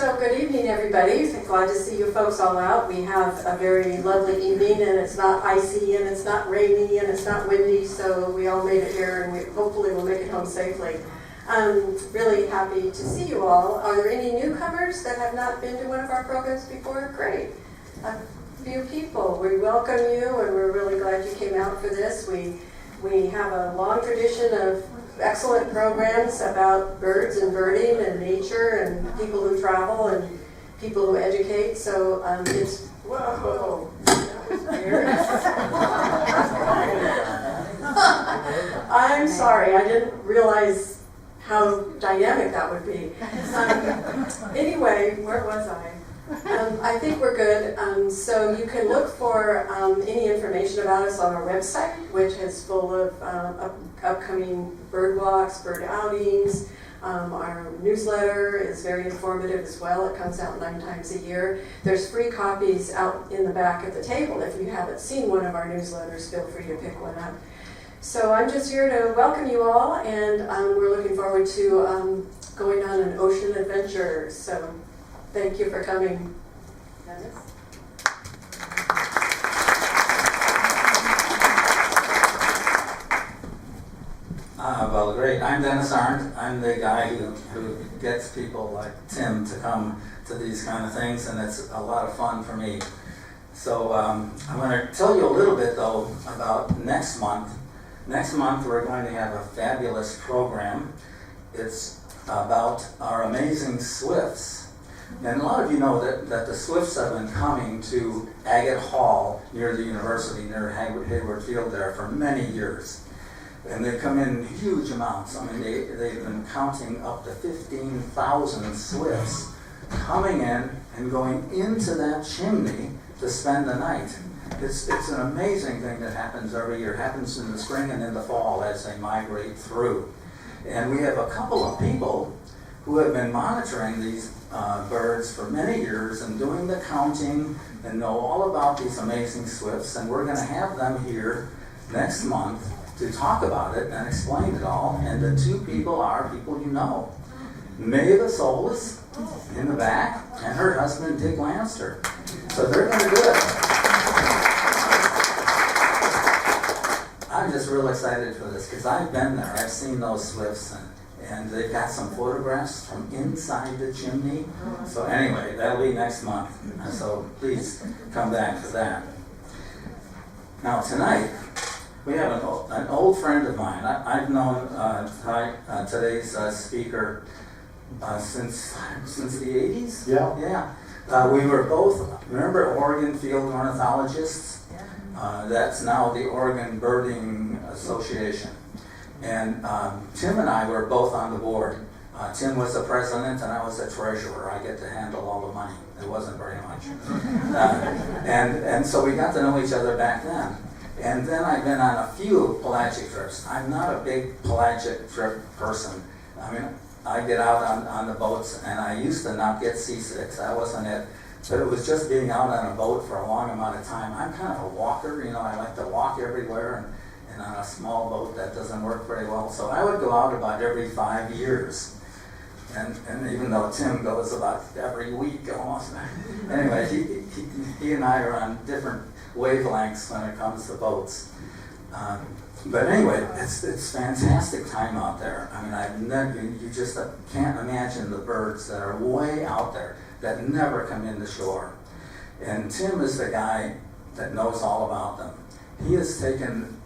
So good evening, everybody. Glad to see you folks all out. We have a very lovely evening, and it's not icy, and it's not rainy, and it's not windy, so we all made it here, and we hopefully will make it home safely. I'm really happy to see you all. Are there any newcomers that have not been to one of our programs before? Great. A few people. We welcome you, and we're really glad you came out for this. We have a long tradition of excellent programs about birds and birding and nature and people who travel and people who educate. So it's, whoa, that was weird. I'm sorry, I didn't realize how dynamic that would be. Anyway, where was I? I think we're good. So you can look for any information about us on our website, which is full of upcoming bird walks, bird outings. Our newsletter is very informative as well. It comes out 9 times a year. There's free copies out in the back at the table. If you haven't seen one of our newsletters, feel free to pick one up. So I'm just here to welcome you all, and we're looking forward to going on an ocean adventure. So thank you for coming. Dennis? Well, great. I'm Dennis Arndt. I'm the guy who gets people like Tim to come to these kind of things, and it's a lot of fun for me. So I'm going to tell you a little bit, though, about next month. Next month, we're going to have a fabulous program. It's about our amazing swifts. And a lot of you know that the swifts have been coming to Agate Hall near the university, near Hayward Field there, for many years. And they come in huge amounts. I mean, they've been counting up to 15,000 swifts coming in and going into that chimney to spend the night. It's an amazing thing that happens every year. It happens in the spring and in the fall as they migrate through. And we have a couple of people who have been monitoring these birds for many years and doing the counting and know all about these amazing swifts. And we're going to have them here next month to talk about it and explain it all. And the 2 people are people you know. Maeve Solis in the back and her husband Dick Lanster. So they're going to do it. I'm just real excited for this because I've been there. I've seen those swifts and they've got some photographs from inside the chimney. So anyway, that'll be next month. So please come back for that. Now tonight, we have an old friend of mine. I've known today's speaker since the 80s? Yeah. We were both, remember Oregon Field Ornithologists? That's now the Oregon Birding Association. And Tim and I were both on the board. Tim was the president and I was the treasurer. I get to handle all the money. It wasn't very much. And so we got to know each other back then. And then I've been on a few pelagic trips. I'm not a big pelagic trip person. I mean, I get out on the boats, and I used to not get seasick. That wasn't it. But it was just being out on a boat for a long amount of time. I'm kind of a walker. You know, I like to walk everywhere, and on a small boat, that doesn't work very well. So I would go out about every 5 years. And even though Tim goes about every week almost. Anyway, he and I are on different wavelengths when it comes to boats. But anyway, it's fantastic time out there. I mean, you just can't imagine the birds that are way out there that never come in the shore. And Tim is the guy that knows all about them. He has taken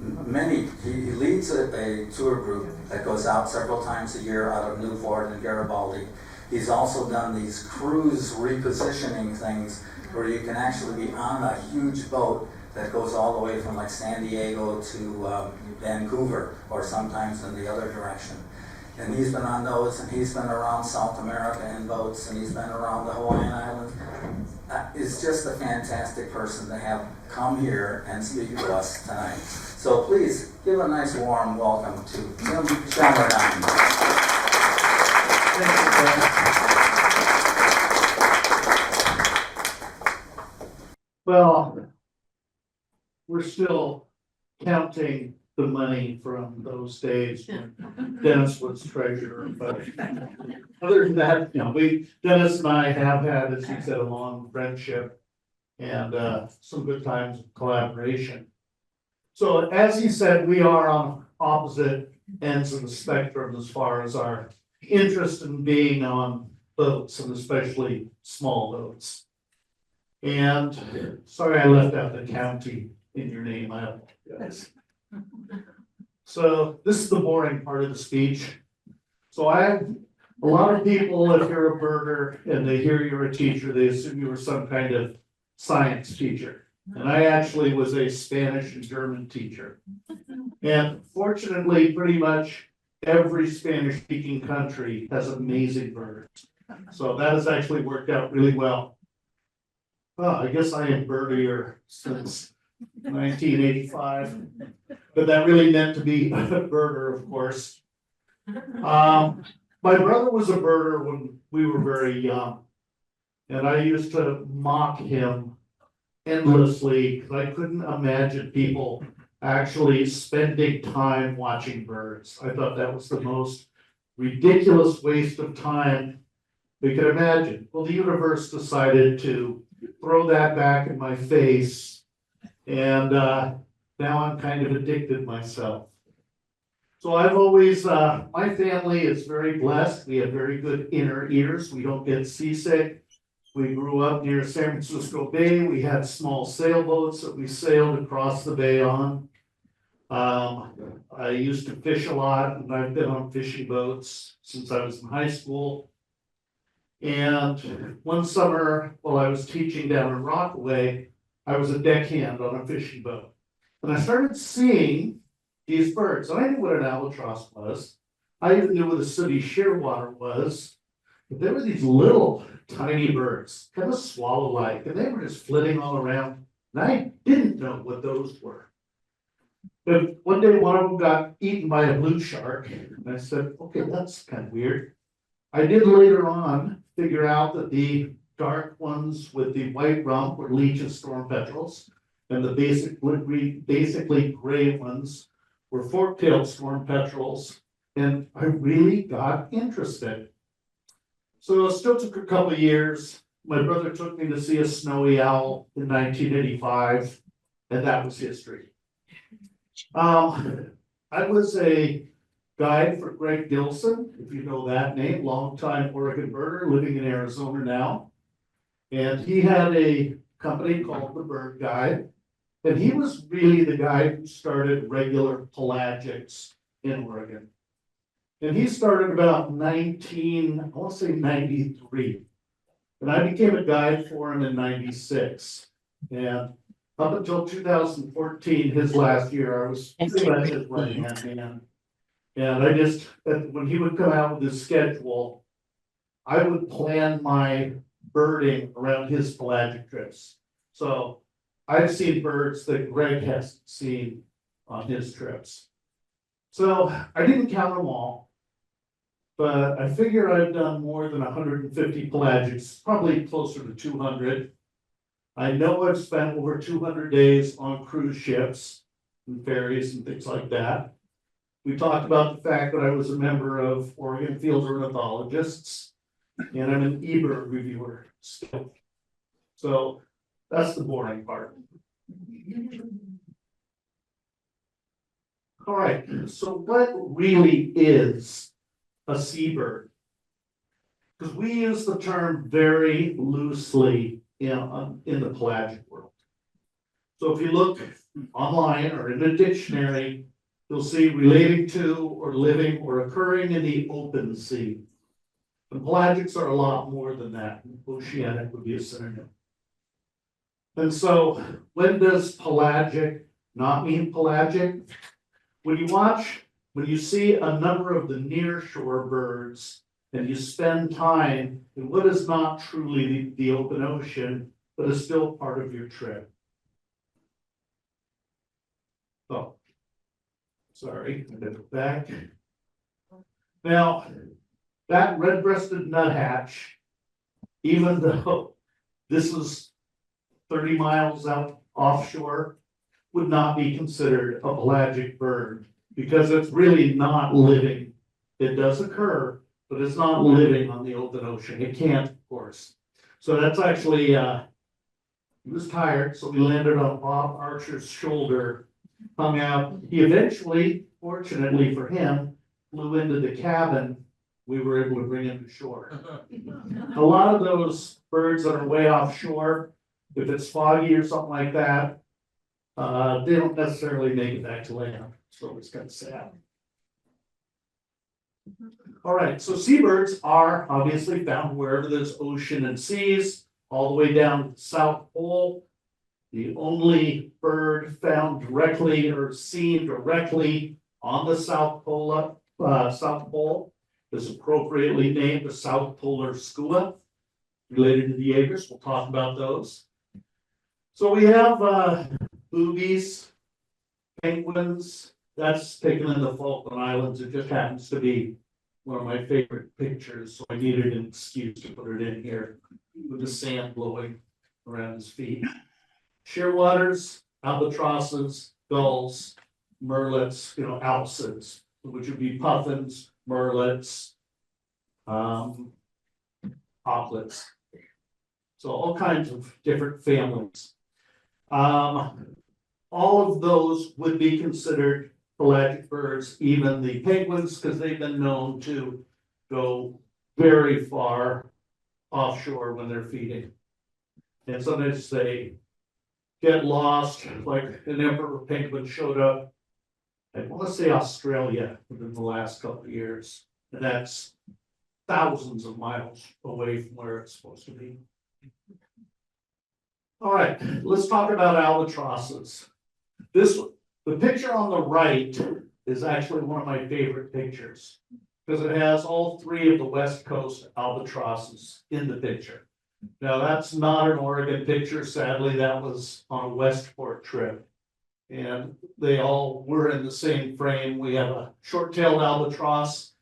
he leads a tour group that goes out several times a year out of Newport and Garibaldi. He's also done these cruise repositioning things where you can actually be on a huge boat that goes all the way from like San Diego to Vancouver, or sometimes in the other direction. And he's been on those, and he's been around South America in boats, and he's been around the Hawaiian Islands. Is just a fantastic person to have come here and speak to us tonight. So please give a nice warm welcome to Tim Shelmerdine. Thank you, Ben. Well, we're still counting the money from those days when Dennis was treasurer, but other than that, Dennis and I have had, as he said, a long friendship and some good times of collaboration. So as he said, we are on opposite ends of the spectrum as far as our interest in being on boats, and especially small boats. And sorry, I left out the county in your name, I apologize. So this is the boring part of the speech. So a lot of people, if you're a birder and they hear you're a teacher, they assume you were some kind of science teacher. And I actually was a Spanish and German teacher. And fortunately, pretty much every Spanish speaking country has amazing birds. So that has actually worked out really well. Well, I guess I am birdier since 1985, but that really meant to be a birder, of course. My brother was a birder when we were very young, and I used to mock him endlessly because I couldn't imagine people actually spending time watching birds. I thought that was the most ridiculous waste of time we could imagine. Well, the universe decided to throw that back in my face, and now I'm kind of addicted myself. So I've always, my family is very blessed. We have very good inner ears. We don't get seasick. We grew up near San Francisco Bay. We had small sailboats that we sailed across the bay on. I used to fish a lot, and I've been on fishing boats since I was in high school. And one summer, while I was teaching down in Rockaway, I was a deckhand on a fishing boat. And I started seeing these birds. And I knew what an albatross was. I even knew what a sooty shearwater was. But there were these little tiny birds, kind of swallow-like, and they were just flitting all around. And I didn't know what those were. But one day, one of them got eaten by a blue shark. And I said, okay, that's kind of weird. I did later on figure out that the dark ones with the white rump were legion storm petrels, and the basically gray ones were fork-tailed storm petrels, and I really got interested. So it still took a couple of years. My brother took me to see a snowy owl in 1985, and that was history. I was a guide for Greg Gilson, if you know that name, longtime Oregon birder living in Arizona now. And he had a company called the Bird Guide. And he was really the guy who started regular pelagics in Oregon. And he started about 93. And I became a guide for him in 96. And up until 2014, his last year, I was pretty much his right-hand man. And I just, when he would come out with his schedule, I would plan my birding around his pelagic trips. So I've seen birds that Greg hasn't seen on his trips. So I didn't count them all, but I figure I've done more than 150 pelagics, probably closer to 200. I know I've spent over 200 days on cruise ships and ferries and things like that. We talked about the fact that I was a member of Oregon Field Ornithologists, and I'm an eBird reviewer still. So that's the boring part. All right, so what really is a seabird? Because we use the term very loosely in the pelagic world. So if you look online or in a dictionary, you'll see relating to or living or occurring in the open sea. The pelagics are a lot more than that. Oceanic would be a synonym. And so when does pelagic not mean pelagic? When you see a number of the nearshore birds and you spend time in what is not truly the open ocean, but is still part of your trip. Oh, sorry, I'm gonna go back. Now, that red-breasted nuthatch, even though this was 30 miles out offshore, would not be considered a pelagic bird because it's really not living. It does occur, but it's not living on the open ocean. It can't, of course. So that's actually, he was tired, so we landed on Bob Archer's shoulder, hung out. He eventually, fortunately for him, flew into the cabin. We were able to bring him to shore. A lot of those birds that are way offshore, if it's foggy or something like that, they don't necessarily make it back to land. So it's kind of sad. All right, so seabirds are obviously found wherever there's ocean and seas, all the way down to the South Pole. The only bird found directly or seen directly on the South Pole is appropriately named the South Polar skua, related to the Jaegers. We'll talk about those. So we have boobies, penguins. That's taken in the Falkland Islands. It just happens to be one of my favorite pictures, so I needed an excuse to put it in here with the sand blowing around his feet. Shearwaters, albatrosses, gulls, merlets, alcids, which would be puffins, merlets, auklets. So all kinds of different families. All of those would be considered pelagic birds, even the penguins, because they've been known to go very far offshore when they're feeding. And sometimes they get lost, like an emperor penguin showed up, I want to say Australia within the last couple of years. And that's thousands of miles away from where it's supposed to be. All right, let's talk about albatrosses. The picture on the right is actually one of my favorite pictures because it has all three of the West Coast albatrosses in the picture. Now, that's not an Oregon picture. Sadly, that was on a Westport trip. And they all were in the same frame. We have a short-tailed albatross,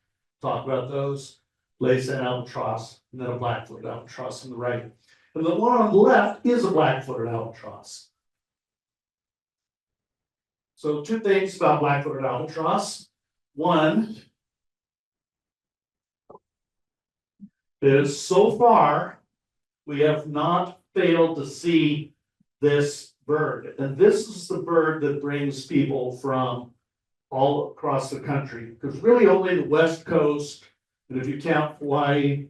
talk about those, lace-end albatross, and then a black-footed albatross on the right. And the one on the left is a black-footed albatross. So two things about black-footed albatross. One is so far, we have not failed to see this bird. And this is the bird that brings people from all across the country, because really only the West Coast, and if you count Hawaii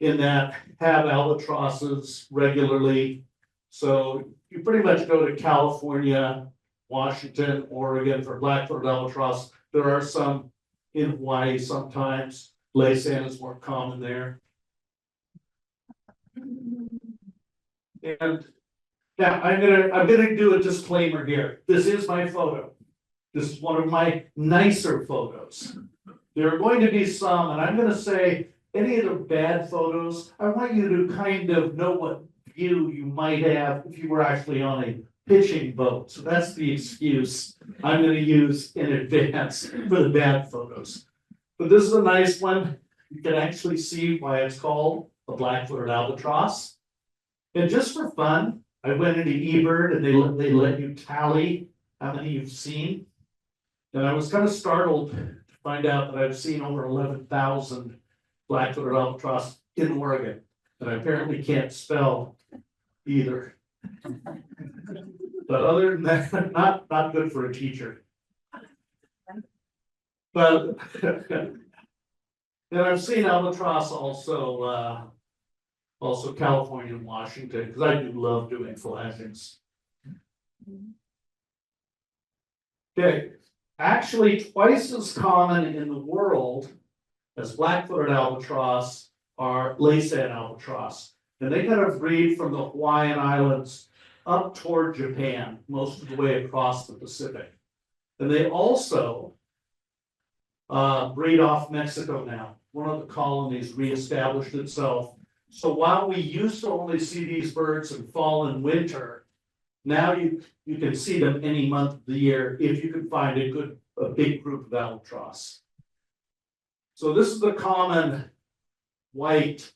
in that, have albatrosses regularly. So you pretty much go to California, Washington, Oregon for black-footed albatross. There are some in Hawaii sometimes. Laysan is more common there. And now I'm gonna do a disclaimer here. This is my photo. This is one of my nicer photos. There are going to be some, and I'm gonna say any of the bad photos, I want you to kind of know what view you might have if you were actually on a pitching boat. So that's the excuse I'm gonna use in advance for the bad photos. But this is a nice one. You can actually see why it's called a black-footed albatross. And just for fun, I went into eBird and they let you tally how many you've seen. And I was kind of startled to find out that I've seen over 11,000 black-footed albatross in Oregon. And I apparently can't spell either. But other than that, not good for a teacher. But and I've seen albatross also California and Washington, because I do love doing flaggings. Okay, actually twice as common in the world as black-footed albatross are lace-end albatross. And they kind of breed from the Hawaiian Islands up toward Japan, most of the way across the Pacific. And they also breed off Mexico now. One of the colonies reestablished itself. So while we used to only see these birds in fall and winter, now you can see them any month of the year if you can find a big group of albatross. So this is the common white,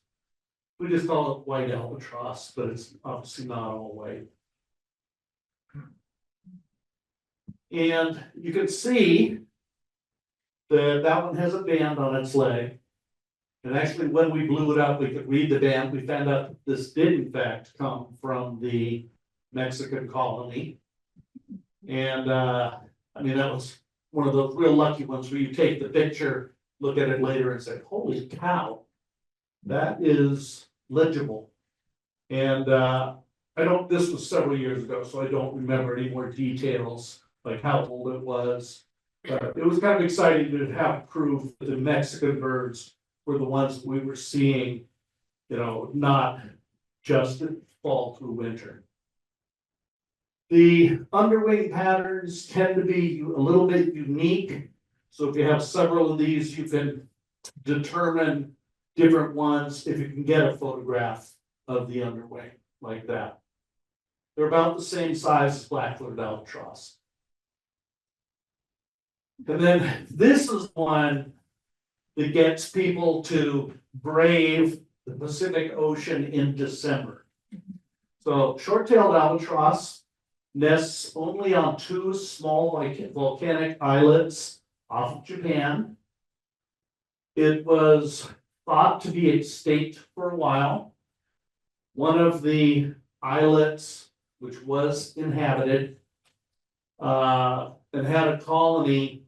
we just call it white albatross, but it's obviously not all white. And you can see that that one has a band on its leg. And actually, when we blew it up, we could read the band. We found out that this did in fact come from the Mexican colony. And I mean, that was one of those real lucky ones where you take the picture, look at it later and say, holy cow, that is legible. And this was several years ago, so I don't remember any more details, like how old it was. But it was kind of exciting to have proof that the Mexican birds were the ones we were seeing, you know, not just in fall through winter. The underwing patterns tend to be a little bit unique. So if you have several of these, you can determine different ones if you can get a photograph of the underwing like that. They're about the same size as black-footed albatross. And then this is one that gets people to brave the Pacific Ocean in December. So short-tailed albatross nests only on 2 small volcanic islets off of Japan. It was thought to be extinct for a while. One of the islets, which was inhabited, and had a colony,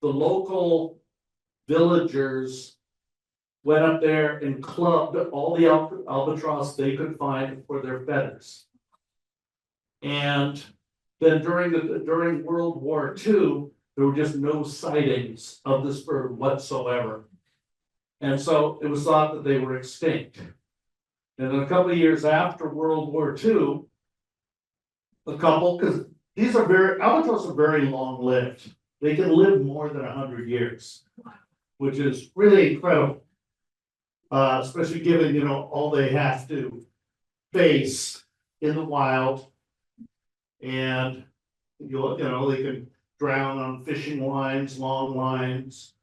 the local villagers went up there and clubbed all the albatross they could find for their feathers. And then during World War II, there were just no sightings of this bird whatsoever. And so it was thought that they were extinct. And then a couple of years after World War II, because albatross are very long-lived. They can live more than 100 years, which is really incredible. Especially given, you know, all they have to face in the wild. And you know, they can drown on fishing lines, long lines,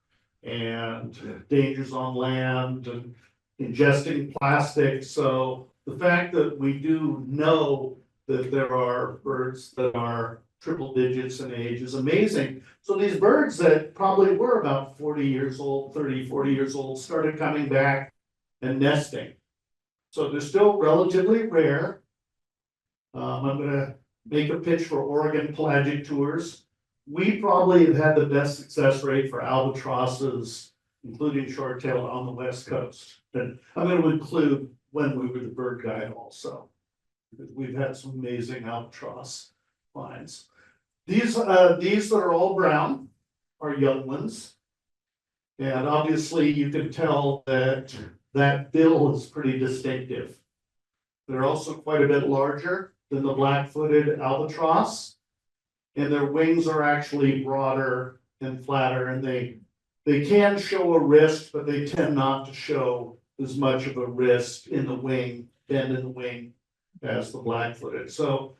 and dangers on land, and ingesting plastic. So the fact that we do know that there are birds that are triple digits in age is amazing. So these birds that probably were about 40 years old, 30, 40 years old, started coming back and nesting. So they're still relatively rare. I'm gonna make a pitch for Oregon Pelagic Tours. We probably have had the best success rate for albatrosses, including short-tailed on the West Coast. And I'm going to include when we were the bird guide also, because we've had some amazing albatross finds. These that are all brown are young ones. And obviously you can tell that that bill is pretty distinctive. They're also quite a bit larger than the black-footed albatross. And their wings are actually broader and flatter, and they can show a wrist, but they tend not to show as much of a wrist in the wing, bend in the wing, as the black-footed. So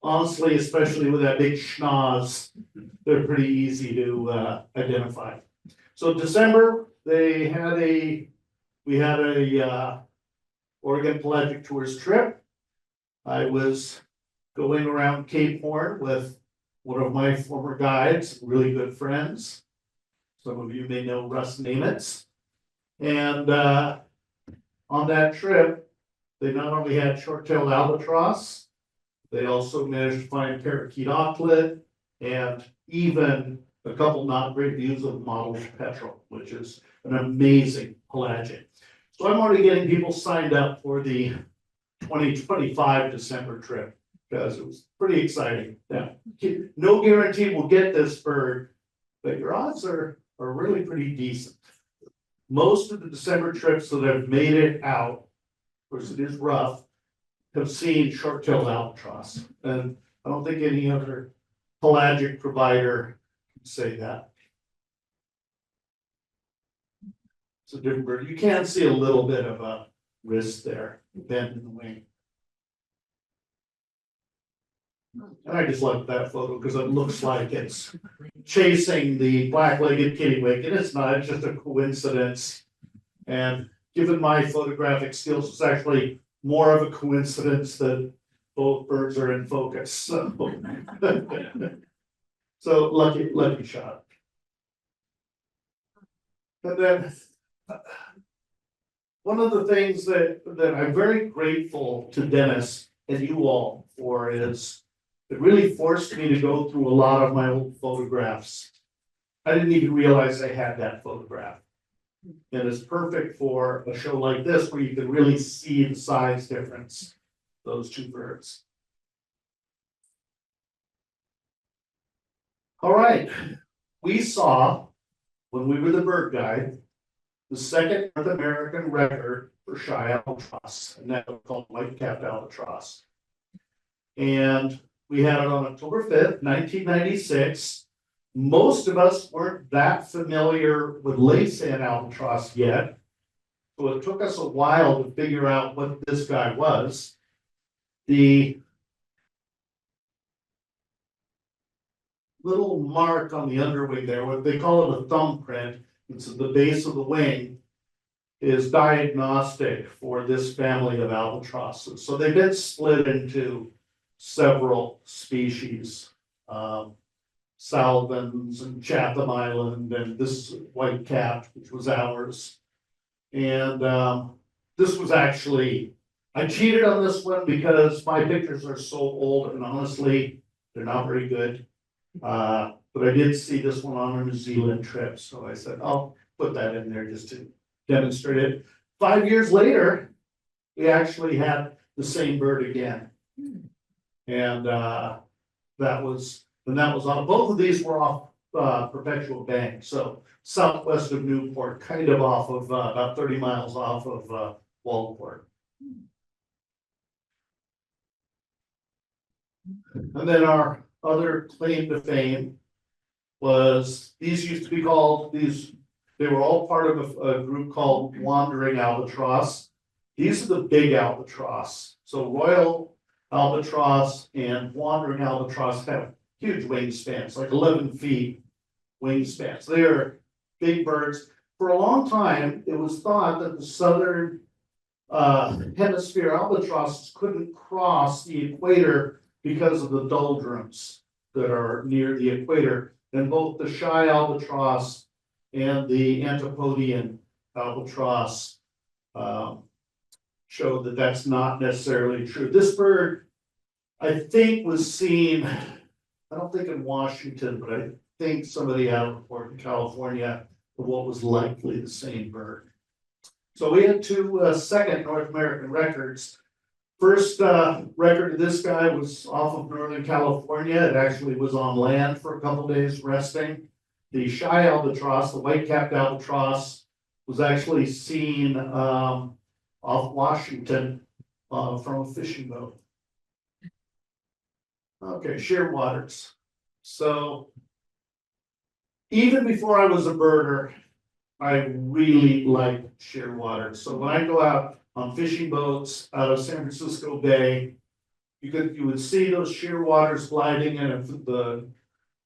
honestly, especially with that big schnoz, they're pretty easy to identify. So December, we had a Oregon Pelagic Tours trip. I was going around Cape Horn with one of my former guides, really good friends. Some of you may know Russ Nemitz. And on that trip, they not only had short-tailed albatross, they also managed to find parakeet auklet and even a couple not great views of mottled petrel, which is an amazing pelagic. So I'm already getting people signed up for the 2025 December trip, because it was pretty exciting. Now, no guarantee we'll get this bird, but your odds are really pretty decent. Most of the December trips that have made it out, of course it is rough, have seen short-tailed albatross. And I don't think any other pelagic provider can say that. It's a different bird. You can see a little bit of a wrist there, bend in the wing. And I just love that photo because it looks like it's chasing the black-legged kittiwake, and it's not, it's just a coincidence. And given my photographic skills, it's actually more of a coincidence that both birds are in focus. So So lucky shot. And then one of the things that I'm very grateful to Dennis and you all for is it really forced me to go through a lot of my old photographs. I didn't even realize I had that photograph. And it's perfect for a show like this where you can really see the size difference, those two birds. All right, we saw, when we were the bird guide, the second North American record for shy albatross, and that was called white-capped albatross. And we had it on October 5th, 1996. Most of us weren't that familiar with lace-sand albatross yet, so it took us a while to figure out what this guy was. The little mark on the underwing there, what they call it a thumbprint, it's at the base of the wing, is diagnostic for this family of albatrosses. So they've been split into several species, Salvins and Chatham Island, and this is white-capped, which was ours. And this was actually, I cheated on this one because my pictures are so old and honestly, they're not very good. But I did see this one on a New Zealand trip, so I said, I'll put that in there just to demonstrate it. 5 years later, we actually had the same bird again. And that was on, both of these were off Perpetual Bank, so southwest of Newport, kind of off of about 30 miles off of Walport. And then our other claim to fame was, these used to be called, they were all part of a group called Wandering Albatross. These are the big albatross. So Royal Albatross and Wandering Albatross have huge wingspans, like 11 feet wingspans. They are big birds. For a long time, it was thought that the southern hemisphere albatrosses couldn't cross the equator because of the doldrums that are near the equator. And both the shy albatross and the Antipodean albatross showed that that's not necessarily true. This bird, I think, was seen, I don't think in Washington, but I think somebody out of California, of what was likely the same bird. So we had two second North American records. First record of this guy was off of Northern California. It actually was on land for a couple days resting. The shy albatross, the white-capped albatross, was actually seen off Washington from a fishing boat. Okay, shearwaters. So even before I was a birder, I really liked shearwaters. So when I go out on fishing boats out of San Francisco Bay, you would see those shearwaters gliding, and if the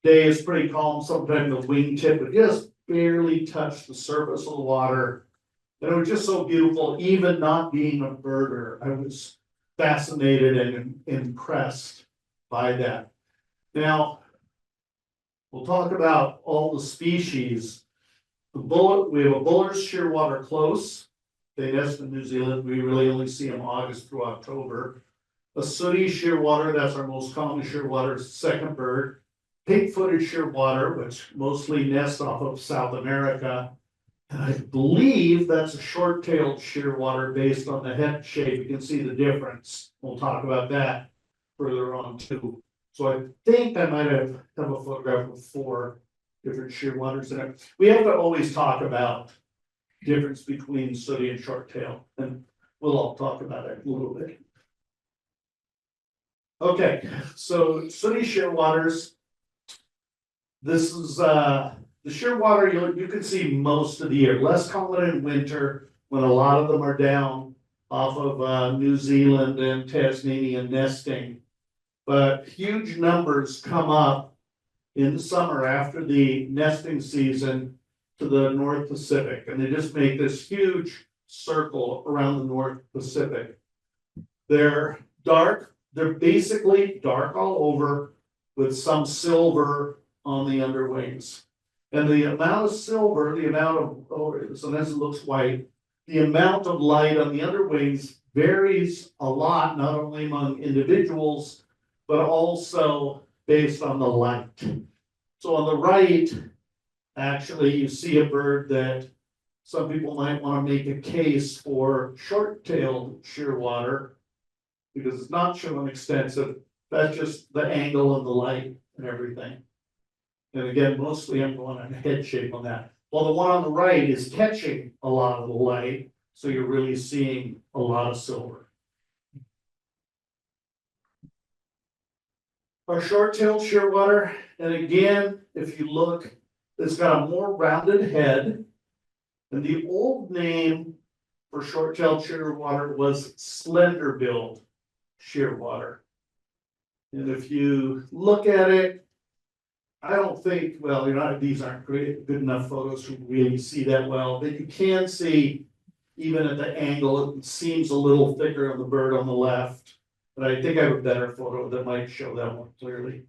day is pretty calm, sometimes the wingtip would just barely touch the surface of the water. And it was just so beautiful. Even not being a birder, I was fascinated and impressed by that. Now, we'll talk about all the species. We have a Buller's shearwater close. They nest in New Zealand. We really only see them August through October. A sooty shearwater, that's our most common shearwater, second bird. Pink-footed shearwater, which mostly nests off of South America. And I believe that's a short-tailed shearwater based on the head shape. You can see the difference. We'll talk about that further on too. So I think I might have a photograph of 4 different shearwaters in it. We have to always talk about difference between sooty and short tail, and we'll all talk about it a little bit. Okay, so sooty shearwaters. This is the shearwater you can see most of the year. Less common in winter when a lot of them are down off of New Zealand and Tasmania nesting. But huge numbers come up in the summer after the nesting season to the North Pacific, and they just make this huge circle around the North Pacific. They're dark, they're basically dark all over with some silver on the underwings. And the amount of silver, the amount of, sometimes it looks white, the amount of light on the underwings varies a lot, not only among individuals, but also based on the light. So on the right, actually, you see a bird that some people might want to make a case for short-tailed shearwater, because it's not showing extensive. That's just the angle of the light and everything. And again, mostly I'm going on head shape on that. While the one on the right is catching a lot of the light, so you're really seeing a lot of silver. Our short-tailed shearwater, and again, if you look, it's got a more rounded head. And the old name for short-tailed shearwater was slender-billed shearwater. And if you look at it, I don't think, well, these aren't good enough photos to really see that well, but you can see, even at the angle, it seems a little thicker on the bird on the left. But I think I have a better photo that might show that one clearly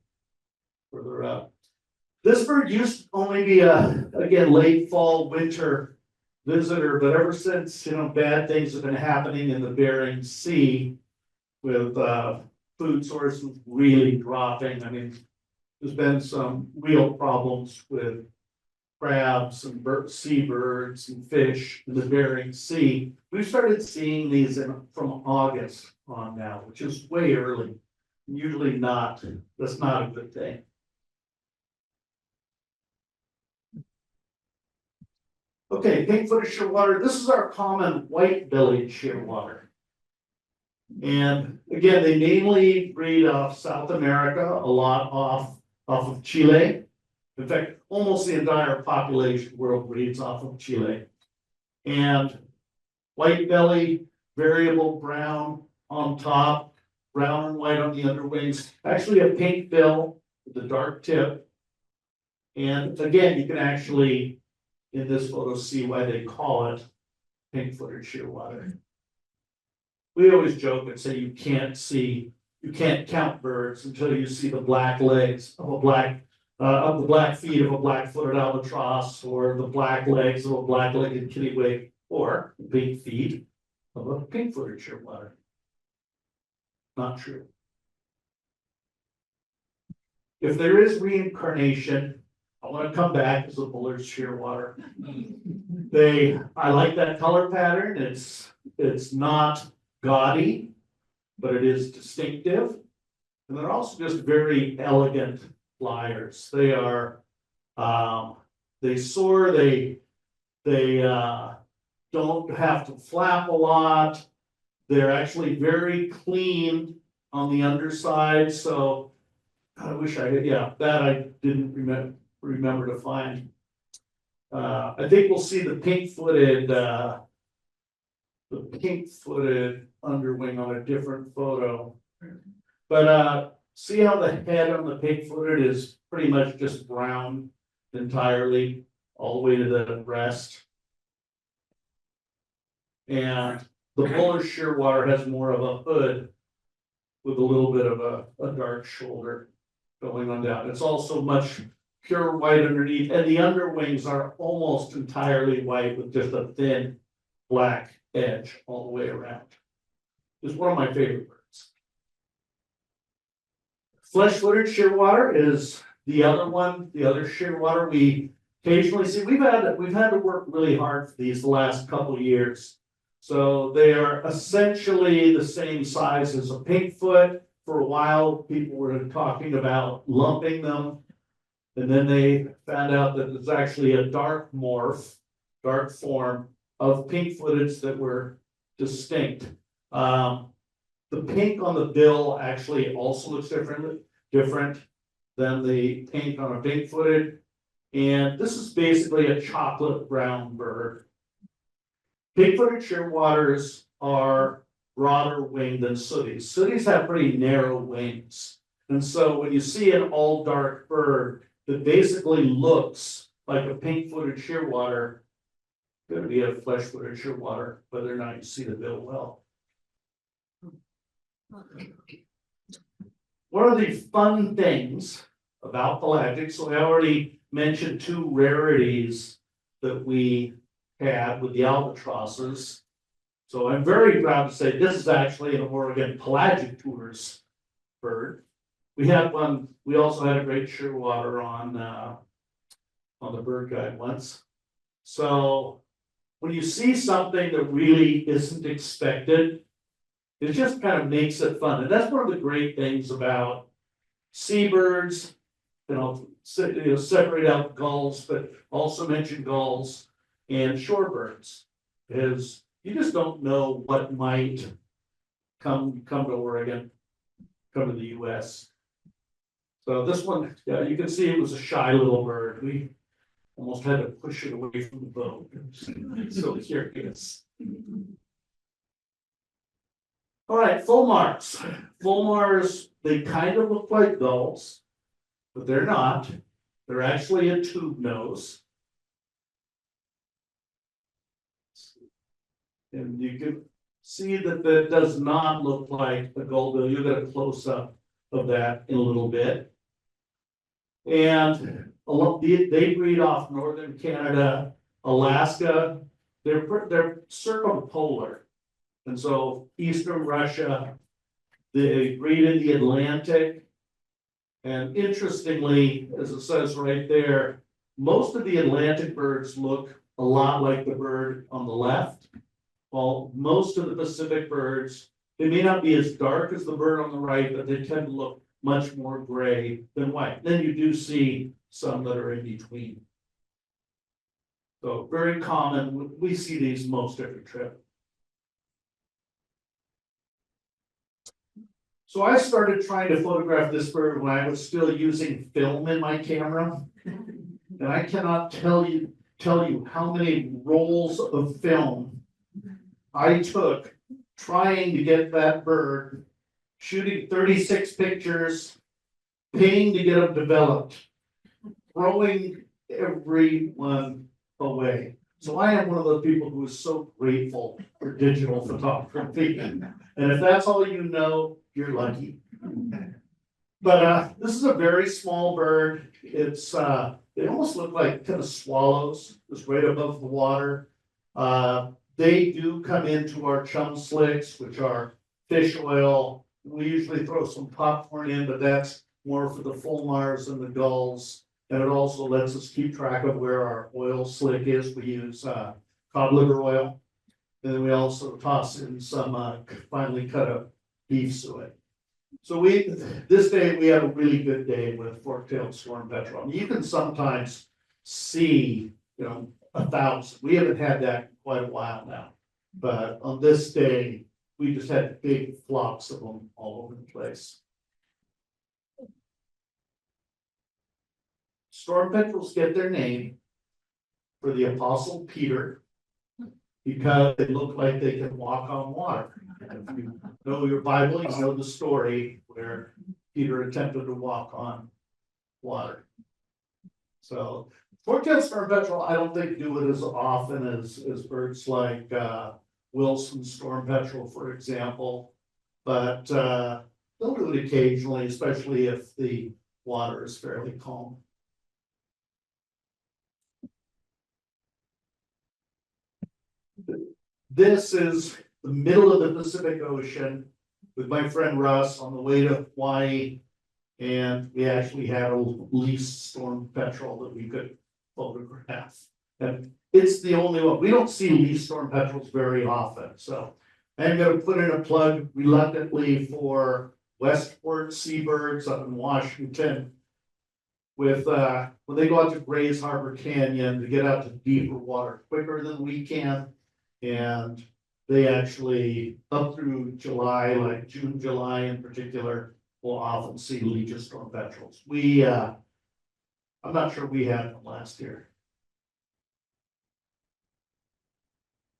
further up. This bird used to only be again, late fall, winter visitor, but ever since, bad things have been happening in the Bering Sea with food sources really dropping. I mean, there's been some real problems with crabs and seabirds and fish in the Bering Sea. We've started seeing these from August on now, which is way early. Usually not, that's not a good thing. Okay, pink-footed shearwater. This is our common white-bellied shearwater. And again, they mainly breed off South America, a lot off of Chile. In fact, almost the entire population world breeds off of Chile. And white belly, variable brown on top, brown and white on the underwings. Actually a pink bill with a dark tip. And again, you can actually, in this photo, see why they call it pink-footed shearwater. We always joke and say you can't count birds until you see the black legs of the black feet of a black-footed albatross, or the black legs of a black-legged kittiwake, or the pink feet of a pink-footed shearwater. Not true. If there is reincarnation, I want to come back as a bullard shearwater. I like that color pattern. It's not gaudy, but it is distinctive. And they're also just very elegant flyers. They are, they soar, they don't have to flap a lot. They're actually very clean on the underside. So I wish I had, that I didn't remember to find. I think we'll see the pink-footed underwing on a different photo. But see how the head on the pink-footed is pretty much just brown entirely, all the way to the breast. And the bullard shearwater has more of a hood with a little bit of a dark shoulder going on down. It's also much pure white underneath, and the underwings are almost entirely white with just a thin black edge all the way around. It's one of my favorite birds. Flesh-footed shearwater is the other one, the other shearwater we occasionally see. We've had to work really hard for these the last couple of years. So they are essentially the same size as a pinkfoot. For a while, people were talking about lumping them. And then they found out that it's actually a dark form of pink-footeds that were distinct. The pink on the bill actually also looks different than the pink on a pink-footed. And this is basically a chocolate brown bird. Pink-footed shearwaters are broader winged than sooties. Sooties have pretty narrow wings. And so when you see an all dark bird that basically looks like a pink-footed shearwater, it's going to be a flesh-footed shearwater, whether or not you see the bill well. One of the fun things about pelagic. So I already mentioned two rarities that we had with the albatrosses. So I'm very proud to say this is actually an Oregon Pelagic Tours bird. We had one, we also had a great shearwater on the bird guide once. So when you see something that really isn't expected, it just kind of makes it fun. And that's one of the great things about seabirds, separate out gulls, but also mention gulls and shorebirds, is you just don't know what might come to Oregon, come to the US. So this one, yeah, you can see it was a shy little bird. We almost had to push it away from the boat. So curious. All right, fulmars. Fulmars, they kind of look like gulls, but they're not. They're actually a tube nose. And you can see that that does not look like a gullbill. You'll get a close up of that in a little bit. And they breed off northern Canada, Alaska. They're circumpolar, and so eastern Russia. They breed in the Atlantic. And interestingly, as it says right there, most of the Atlantic birds look a lot like the bird on the left. While most of the Pacific birds, they may not be as dark as the bird on the right, but they tend to look much more gray than white. Then you do see some that are in between. So very common. We see these most every trip. So I started trying to photograph this bird when I was still using film in my camera. And I cannot tell you how many rolls of film I took trying to get that bird, shooting 36 pictures, paying to get them developed, throwing everyone away. So I am one of those people who is so grateful for digital photography. And if that's all you know, you're lucky. But this is a very small bird. It's they almost look like kind of swallows, just right above the water. They do come into our chum slicks, which are fish oil. We usually throw some popcorn in, but that's more for the fulmars and the gulls. And it also lets us keep track of where our oil slick is. We use cod liver oil. And then we also toss in some finely cut up beef suet. So this day we have a really good day with fork-tailed storm petrel. I mean, you can sometimes see, 1,000. We haven't had that in quite a while now. But on this day, we just had big flocks of them all over the place. Storm petrels get their name for the Apostle Peter because they look like they can walk on water. If you know your Bible, you know the story where Peter attempted to walk on water. So fork-tailed storm petrel, I don't think do it as often as birds like Wilson storm petrel, for example. But they'll do it occasionally, especially if the water is fairly calm. This is the middle of the Pacific Ocean with my friend Russ on the way to Hawaii. And we actually had a least storm petrel that we could photograph. And it's the only one. We don't see least storm petrels very often. So I'm going to put in a plug reluctantly for Westport seabirds up in Washington. With when they go out to Grays Harbor Canyon to get out to deeper water quicker than we can. And they actually, up through July, like June, July in particular, will often see Legion storm petrels. I'm not sure we had them last year.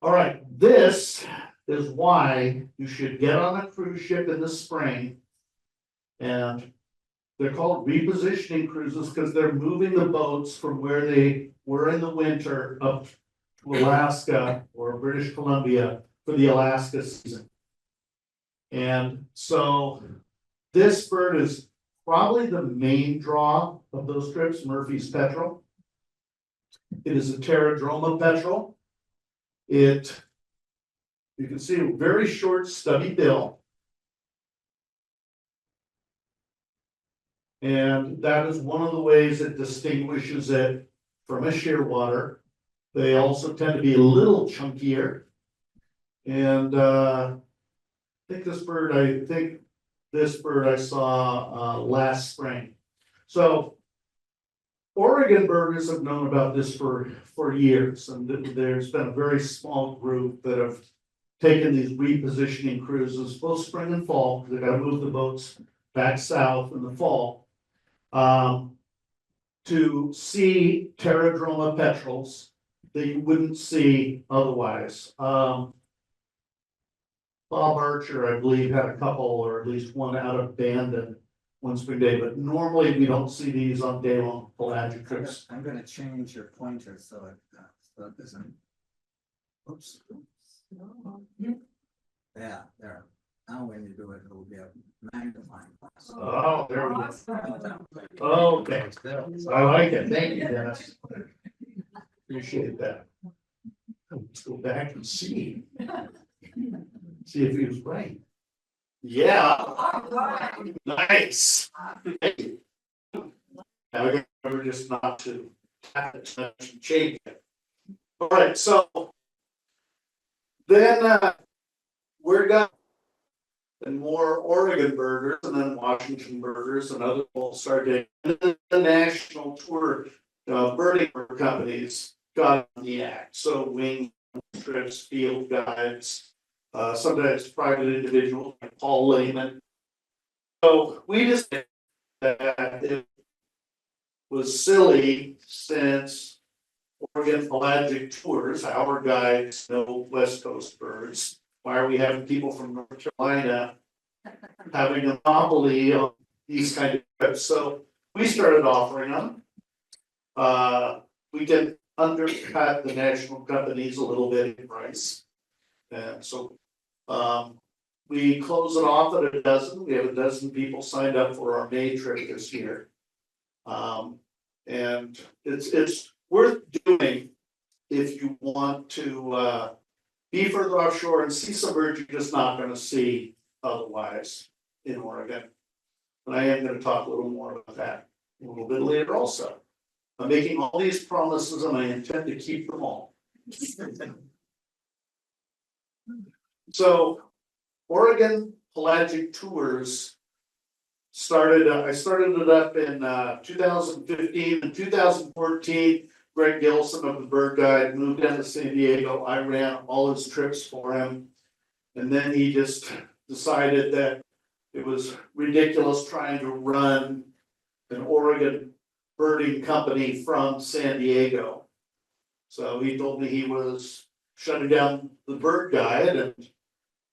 All right, this is why you should get on a cruise ship in the spring. And they're called repositioning cruises because they're moving the boats from where they were in the winter up to Alaska or British Columbia for the Alaska season. And so this bird is probably the main draw of those trips, Murphy's petrel. It is a pterodroma petrel. You can see a very short stubby bill. And that is one of the ways it distinguishes it from a shearwater. They also tend to be a little chunkier. And I think this bird I saw last spring. So Oregon birders have known about this for years, and there's been a very small group that have taken these repositioning cruises both spring and fall, because they've got to move the boats back south in the fall, to see pterodroma petrels that you wouldn't see otherwise. Bob Archer, I believe, had a couple, or at least one out of Bandon one spring day, but normally we don't see these on day-long pelagic trips. I'm gonna change your pointer so it doesn't. Oops. Yeah, there. Now when you do it, it'll be a magnifying glass. Oh, there we go. Okay, I like it. Thank you, Dennis. Appreciate that. Let's go back and see. See if he was right. Yeah. Nice. Now we remember just not to tap it and change it. All right, so then we're done. And more Oregon birders, and then Washington birders, and other people started. The national tour birding companies got on the act. So wing trips, field guides, sometimes private individuals like Paul Lehman. So we just it was silly since Oregon Pelagic Tours, our guides know West Coast birds. Why are we having people from North Carolina having a monopoly on these kind of trips? So we started offering them. We can undercut the national companies a little bit in price. And so we close it off at a dozen. We have a dozen people signed up for our May trip this year. And it's worth doing if you want to be further offshore and see some birds you're just not going to see otherwise in Oregon. And I am going to talk a little more about that a little bit later also. I'm making all these promises and I intend to keep them all. So Oregon Pelagic Tours started, I started it up in 2015 and 2014. Greg Gilson of the Bird Guide moved down to San Diego. I ran all his trips for him. And then he just decided that it was ridiculous trying to run an Oregon birding company from San Diego. So he told me he was shutting down the Bird Guide, and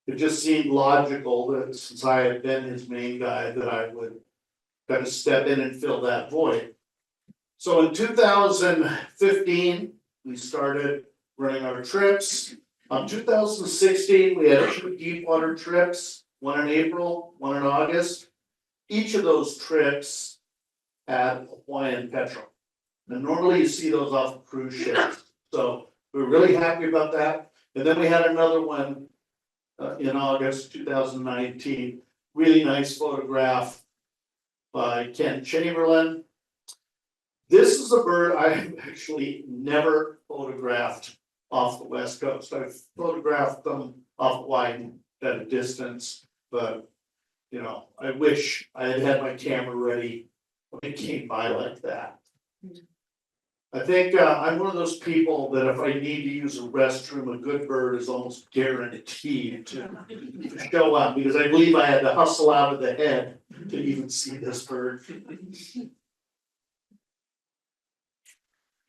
it just seemed logical that since I had been his main guide that I would kind of step in and fill that void. So in 2015, we started running our trips. 2016, we had 2 deep water trips, one in April, one in August. Each of those trips had Hawaiian petrel. And normally you see those off of cruise ships. So we're really happy about that. And then we had another one in August 2019. Really nice photograph by Ken Chamberlain. This is a bird I've actually never photographed off the West Coast. I've photographed them off Hawaii at a distance, but you know, I wish I had had my camera ready when it came by like that. I think I'm one of those people that if I need to use a restroom, a good bird is almost guaranteed to show up, because I believe I had to hustle out of the head to even see this bird.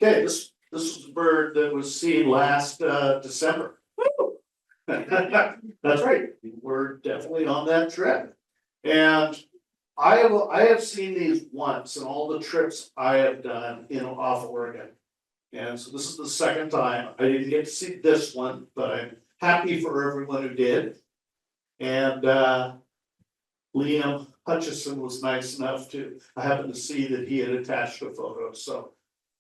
Okay, this was a bird that was seen last December. That's right, we're definitely on that trip. And I have seen these once in all the trips I have done in off Oregon. And so this is the second time. I didn't get to see this one, but I'm happy for everyone who did. And Liam Hutchison was nice enough to, I happened to see that he had attached a photo, so.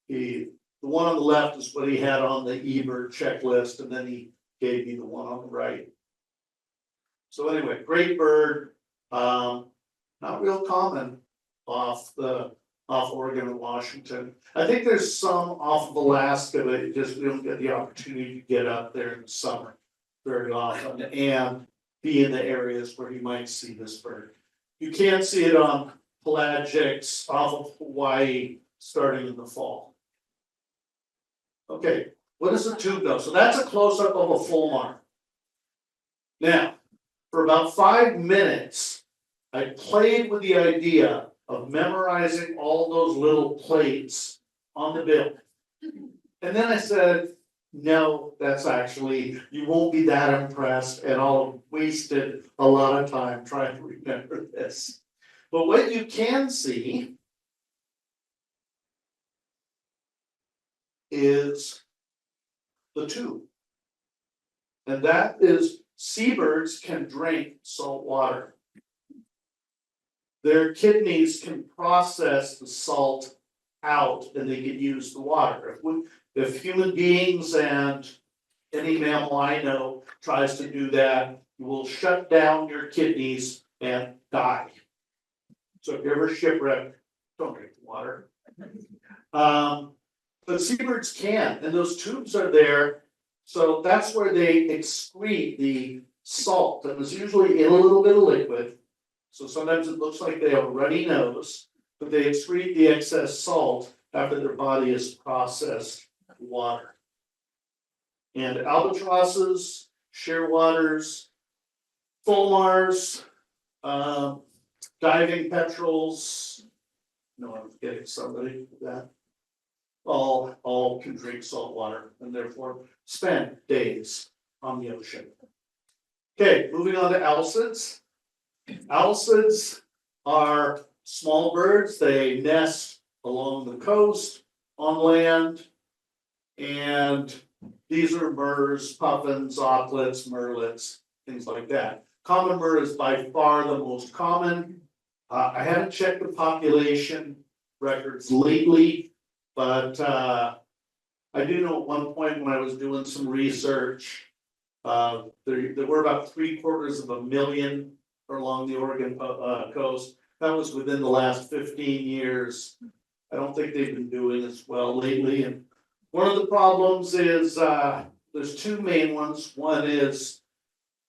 The one on the left is what he had on the eBird checklist, and then he gave me the one on the right. So anyway, great bird, not real common off Oregon and Washington. I think there's some off of Alaska, but we don't get the opportunity to get up there in the summer very often and be in the areas where you might see this bird. You can see it on pelagics off of Hawaii starting in the fall. Okay, what is a tube though? So that's a close-up of a fulmar. Now, for about 5 minutes, I played with the idea of memorizing all those little plates on the bill. And then I said, no, that's actually, you won't be that impressed, and I'll have wasted a lot of time trying to remember this. But what you can see is the tube. And that is, seabirds can drink salt water. Their kidneys can process the salt out and they can use the water. If human beings and any mammal I know tries to do that, you will shut down your kidneys and die. So if you're ever shipwrecked, don't drink the water. But seabirds can, and those tubes are there. So that's where they excrete the salt, and it's usually in a little bit of liquid. So sometimes it looks like they have a runny nose, but they excrete the excess salt after their body has processed water. And albatrosses, shearwaters, fulmars, diving petrels, no, I'm forgetting somebody for that. All can drink salt water and therefore spend days on the ocean. Okay, moving on to alcids. Alcids are small birds. They nest along the coast, on land, and these are murres, puffins, auklets, merlets, things like that. Common murre is by far the most common. I haven't checked the population records lately, but I do know at one point when I was doing some research, there were about 750,000 along the Oregon coast. That was within the last 15 years. I don't think they've been doing as well lately. And one of the problems is there's two main ones. One is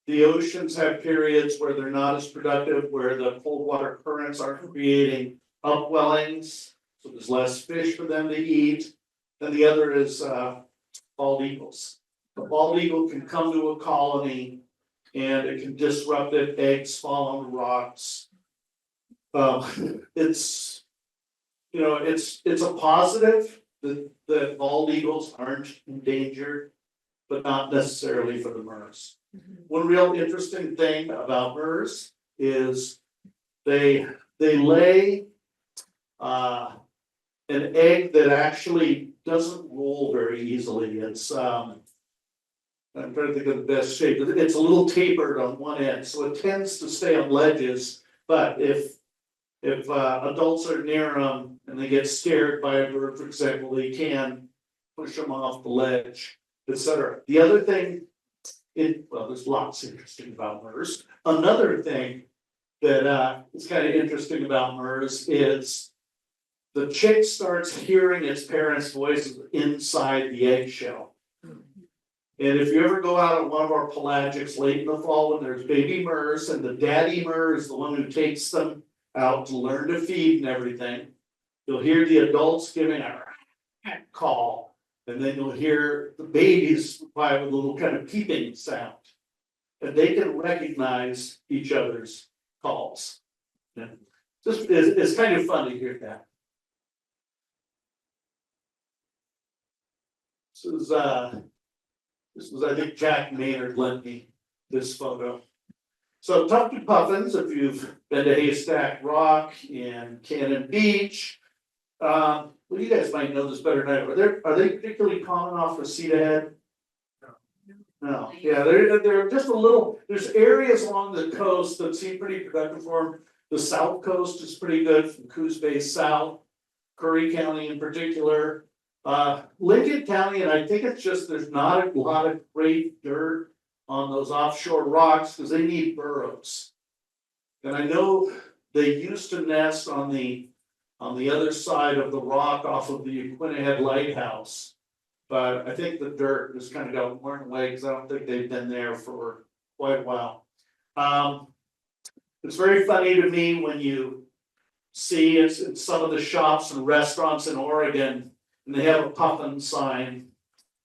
the oceans have periods where they're not as productive, where the cold water currents are creating upwellings, so there's less fish for them to eat. And the other is bald eagles. The bald eagle can come to a colony and it can disrupt it, eggs fall on the rocks. It's a positive that bald eagles aren't endangered, but not necessarily for the murres. One real interesting thing about murres is they lay an egg that actually doesn't roll very easily. It's I'm trying to think of the best shape. It's a little tapered on one end, so it tends to stay on ledges. But if adults are near them and they get scared by a bird, for example, they can push them off the ledge, etc. The other thing, there's lots interesting about murres. Another thing that is kind of interesting about murres is the chick starts hearing its parents' voices inside the eggshell. And if you ever go out on one of our pelagics late in the fall when there's baby murres and the daddy murre is the one who takes them out to learn to feed and everything, you'll hear the adults giving a call, and then you'll hear the babies reply with a little kind of peeping sound. And they can recognize each other's calls. And it's kind of fun to hear that. This was, I think, Jack Maynard lent me this photo. So tufted puffins, if you've been to Haystack Rock and Cannon Beach, well, you guys might know this better than I do. Are they particularly common off the Cedar Head? No. Yeah, they're just a little. There's areas along the coast that seem pretty productive for them. The south coast is pretty good from Coos Bay south, Curry County in particular. Lincoln County, and I think it's just there's not a lot of great dirt on those offshore rocks because they need burrows. And I know they used to nest on the other side of the rock off of the Aquinahead Lighthouse. But I think the dirt has kind of got worn away because I don't think they've been there for quite a while. It's very funny to me when you see it's in some of the shops and restaurants in Oregon and they have a puffin sign.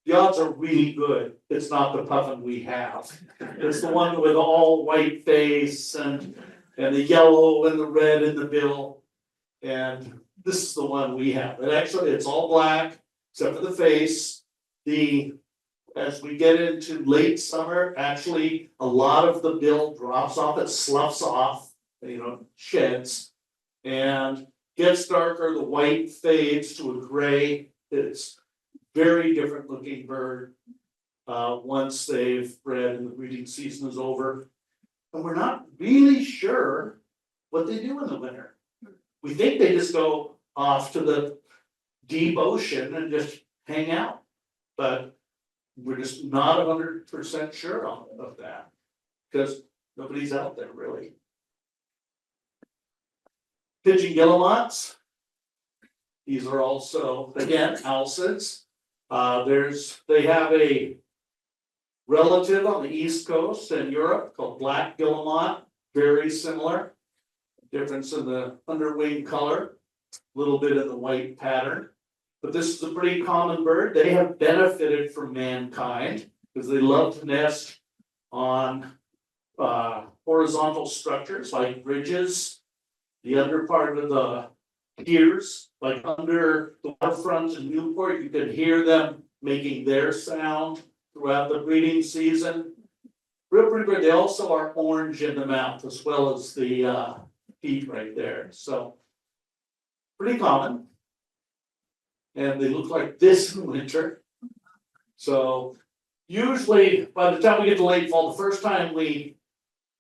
The odds are really good it's not the puffin we have. It's the one with all white face and the yellow and the red in the bill. And this is the one we have. And actually it's all black except for the face. As we get into late summer, actually a lot of the bill drops off, it sloughs off, sheds. And gets darker, the white fades to a gray. It's very different looking bird once they've bred and the breeding season is over. And we're not really sure what they do in the winter. We think they just go off to the deep ocean and just hang out. But we're just not 100% sure of that because nobody's out there really. Pigeon guillemots. These are also, again, alcids. They have a relative on the East Coast in Europe called black guillemot, very similar. Difference in the underwing color, a little bit in the white pattern. But this is a pretty common bird. They have benefited from mankind because they love to nest on horizontal structures like bridges, the under part of the piers, like under the waterfront in Newport. You can hear them making their sound throughout the breeding season. Real pretty good. They also are orange in the mouth as well as the feet right there. So pretty common. And they look like this in winter. So usually by the time we get to late fall, the first time we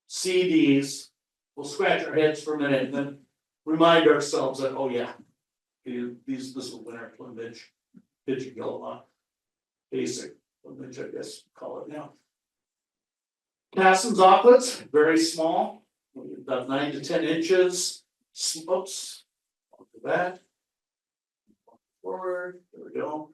see these, we'll scratch our heads for a minute and then remind ourselves that, oh yeah, this is winter plumage, pigeon guillemot, basic plumage, I guess call it now. Cassin's auklets, very small, about 9 to 10 inches. Oops, off the back. Forward, there we go.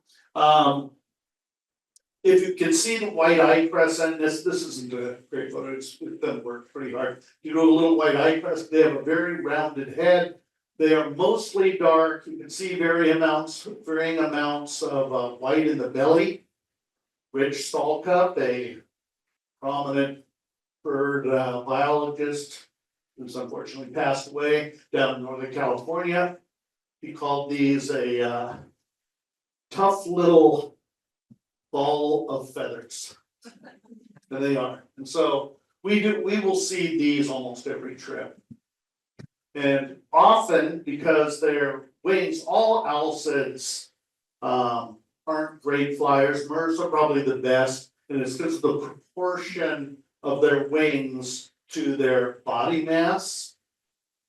If you can see the white eye crest, and this isn't a great photo, it's done work pretty hard. You know, a little white eye crest, they have a very rounded head. They are mostly dark. You can see varying amounts of white in the belly. Rich stall cup, a prominent bird biologist who's unfortunately passed away down in Northern California. He called these a tough little ball of feathers. And they are. And so we will see these almost every trip. And often, because their wings, all alcids aren't great flyers. Murs are probably the best, and it's because of the proportion of their wings to their body mass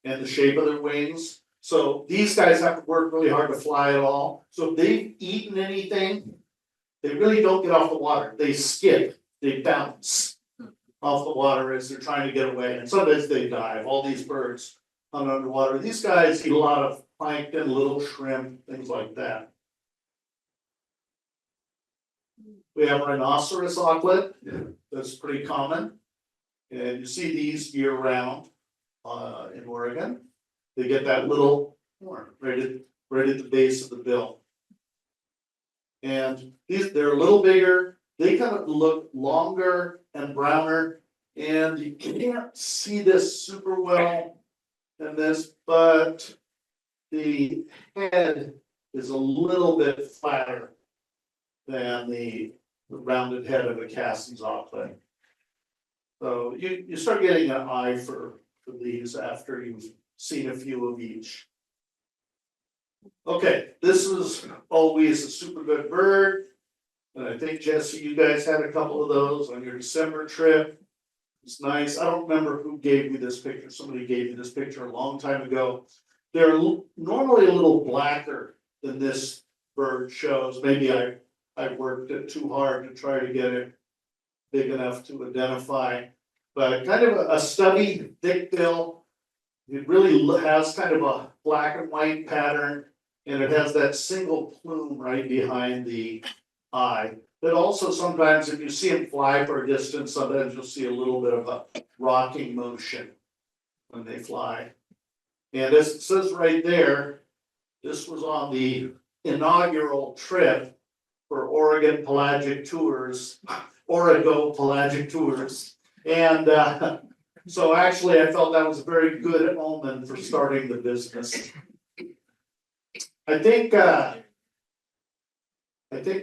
and the shape of their wings. So these guys have to work really hard to fly at all. So if they've eaten anything, they really don't get off the water. They skip, they bounce off the water as they're trying to get away. And sometimes they dive. All these birds hunt underwater. These guys eat a lot of plankton, little shrimp, things like that. We have a rhinoceros auklet. That's pretty common. And you see these year round in Oregon. They get that little horn right at the base of the bill. And they're a little bigger. They kind of look longer and browner. And you can't see this super well in this, but the head is a little bit flatter than the rounded head of a Cassin's auklet. So you start getting an eye for these after you've seen a few of each. Okay, this is always a super good bird. And I think, Jesse, you guys had a couple of those on your December trip. It's nice. I don't remember who gave me this picture. Somebody gave me this picture a long time ago. They're normally a little blacker than this bird shows. Maybe I worked it too hard to try to get it big enough to identify. But kind of a stubby, thick bill. It really has kind of a black and white pattern, and it has that single plume right behind the eye. But also sometimes if you see them fly for a distance, sometimes you'll see a little bit of a rocking motion when they fly. And as it says right there, this was on the inaugural trip for Oregon Pelagic Tours, Origo Pelagic Tours. And so actually I felt that was a very good omen for starting the business. I think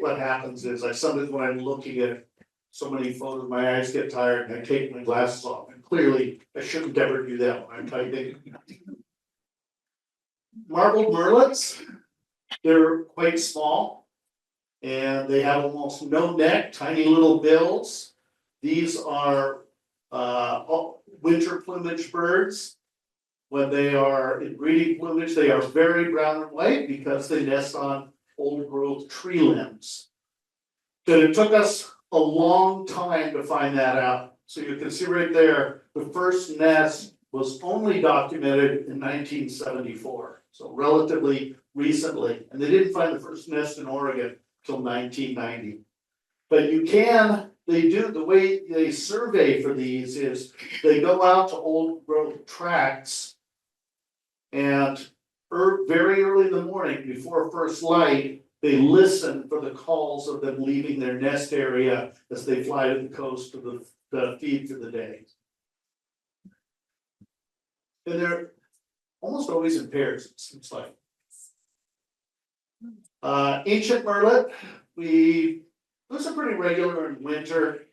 what happens is sometimes when I'm looking at so many photos, my eyes get tired and I take my glasses off. And clearly I shouldn't ever do that when I'm typing. Marbled murrelets, they're quite small and they have almost no neck, tiny little bills. These are winter plumage birds. When they are in breeding plumage, they are very brown and white because they nest on old growth tree limbs. But it took us a long time to find that out. So you can see right there, the first nest was only documented in 1974, so relatively recently. And they didn't find the first nest in Oregon till 1990. But the way they survey for these is they go out to old growth tracts and very early in the morning, before first light, they listen for the calls of them leaving their nest area as they fly to the coast to the feed for the day. And they're almost always in pairs, it seems like. Ancient murrelet, those are pretty regular in winter.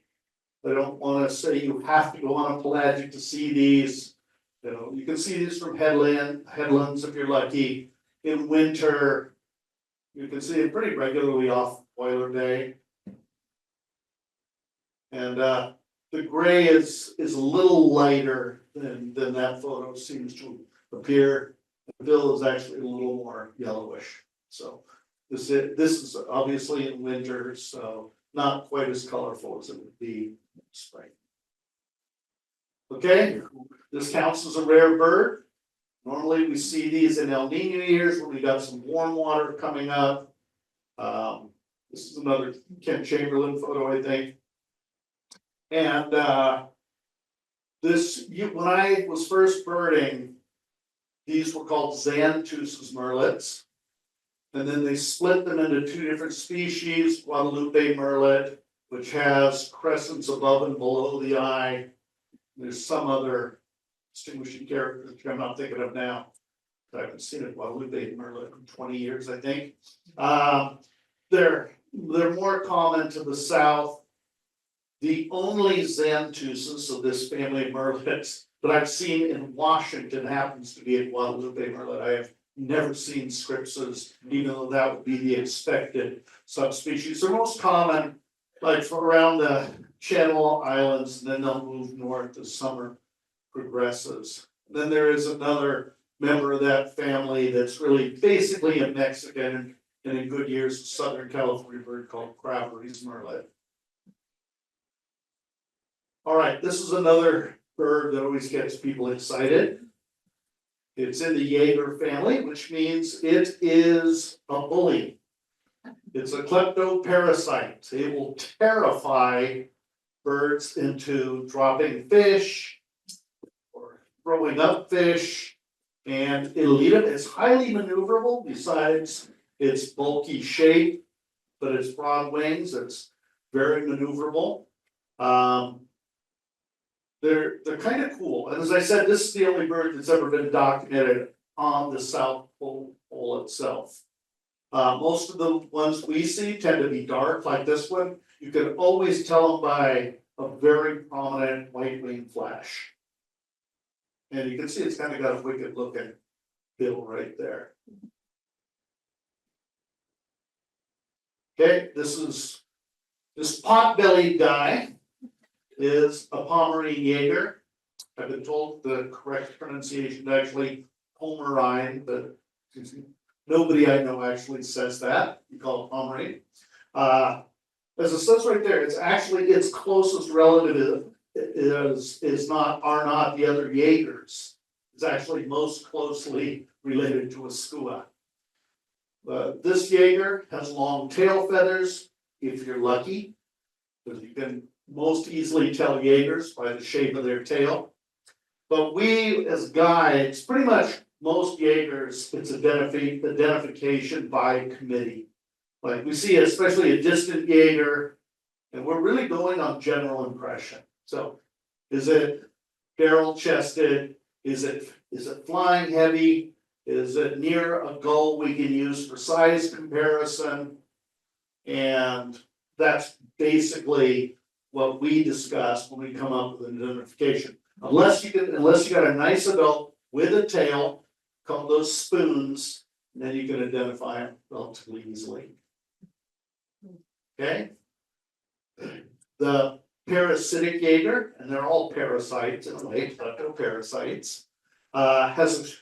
I don't want to say you have to go on a pelagic to see these. You know, you can see these from headlands if you're lucky. In winter, you can see it pretty regularly off Boiler Bay. And the gray is a little lighter than that photo seems to appear. The bill is actually a little more yellowish. So this is obviously in winter, so not quite as colorful as it would be in spring. Okay, this counts as a rare bird. Normally we see these in El Nino years when we got some warm water coming up. This is another Ken Chamberlain photo, I think. And when I was first birding, these were called Xanthus murrelets. And then they split them into two different species, Guadalupe murrelet, which has crescents above and below the eye. There's some other distinguishing characters which I'm not thinking of now. I haven't seen a Guadalupe murrelet in 20 years, I think. They're more common to the south. The only Xanthuses of this family of murrelets that I've seen in Washington happens to be a Guadalupe murrelet. I have never seen Scripses, even though that would be the expected subspecies. They're most common like from around the Channel Islands, and then they'll move north as summer progresses. Then there is another member of that family that's really basically a Mexican and in good years a Southern California bird called Craveries murrelet. All right, this is another bird that always gets people excited. It's in the Jaeger family, which means it is a bully. It's a kleptoparasite. It will terrify birds into dropping fish or throwing up fish, and it'll eat it. It's highly maneuverable besides its bulky shape, but its broad wings, it's very maneuverable. They're kind of cool. And as I said, this is the only bird that's ever been documented on the South Pole itself. Most of the ones we see tend to be dark, like this one. You can always tell them by a very prominent white wing flash. And you can see it's kind of got a wicked looking bill right there. Okay, this pot-bellied guy is a Pomeranian Jaeger. I've been told the correct pronunciation is actually Pomerine, but nobody I know actually says that. You call it Pomeranian. As it says right there, it's actually its closest relative are not the other Jaegers. It's actually most closely related to a skua. This Jaeger has long tail feathers, if you're lucky, because you can most easily tell Jaegers by the shape of their tail. But we, as guides, pretty much most Jaegers, it's identification by committee. Like we see, especially a distant Jaeger, and we're really going on general impression. So, is it barrel chested? Is it flying heavy? Is it near a gull we can use for size comparison? And that's basically what we discuss when we come up with an identification. Unless you got a nice adult with a tail, called those spoons, then you can identify them relatively easily. Okay. The parasitic Jaeger, and they're all parasites in a way, parasites, has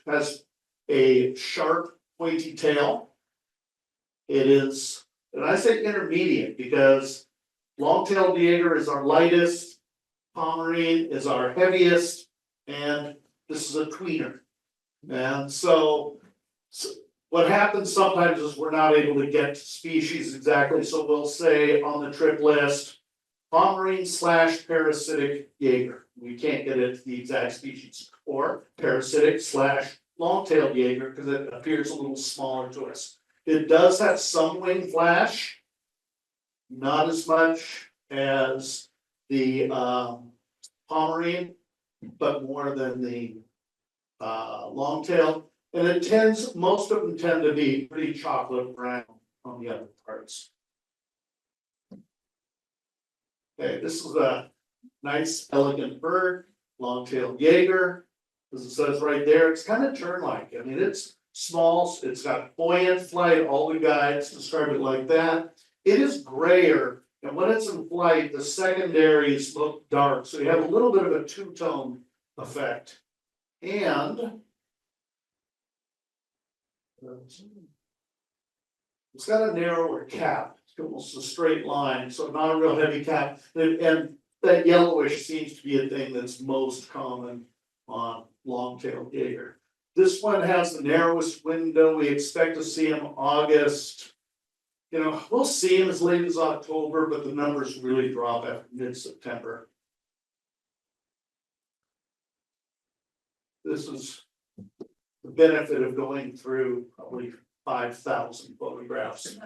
a sharp, pointy tail. It is, and I say intermediate because long-tailed Jaeger is our lightest, Pomeranian is our heaviest, and this is a tweener. And so what happens sometimes is we're not able to get species exactly, so we'll say on the trip list, Pomeranian / parasitic Jaeger. We can't get it the exact species, or parasitic / long-tailed Jaeger because it appears a little smaller to us. It does have some wing flash, not as much as the Pomeranian, but more than the long-tailed. And most of them tend to be pretty chocolate brown on the other parts. Okay, this is a nice, elegant bird, long-tailed Jaeger. As it says right there, it's kind of tern-like. I mean, it's small, it's got buoyant flight, all the guides describe it like that. It is grayer, and when it's in flight, the secondaries look dark, so you have a little bit of a two-tone effect. And it's got a narrower cap. It's almost a straight line, so not a real heavy cap. And that yellowish seems to be a thing that's most common on long-tailed Jaeger. This one has the narrowest window. We expect to see him August. You know, we'll see him as late as October, but the numbers really drop after mid-September. This is the benefit of going through probably 5,000 photographs.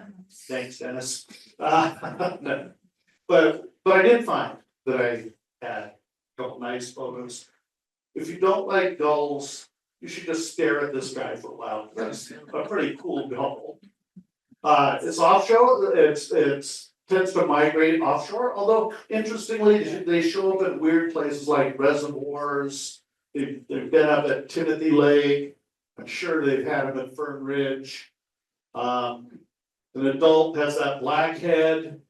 Thanks, Dennis. But I did find that I had a couple nice photos. If you don't like gulls, you should just stare at this guy for a while. That's a pretty cool gull. It's offshore. It's tends to migrate offshore. Although interestingly, they show up in weird places like reservoirs. They've been up at Timothy Lake. I'm sure they've had them at Fern Ridge. An adult has that black head.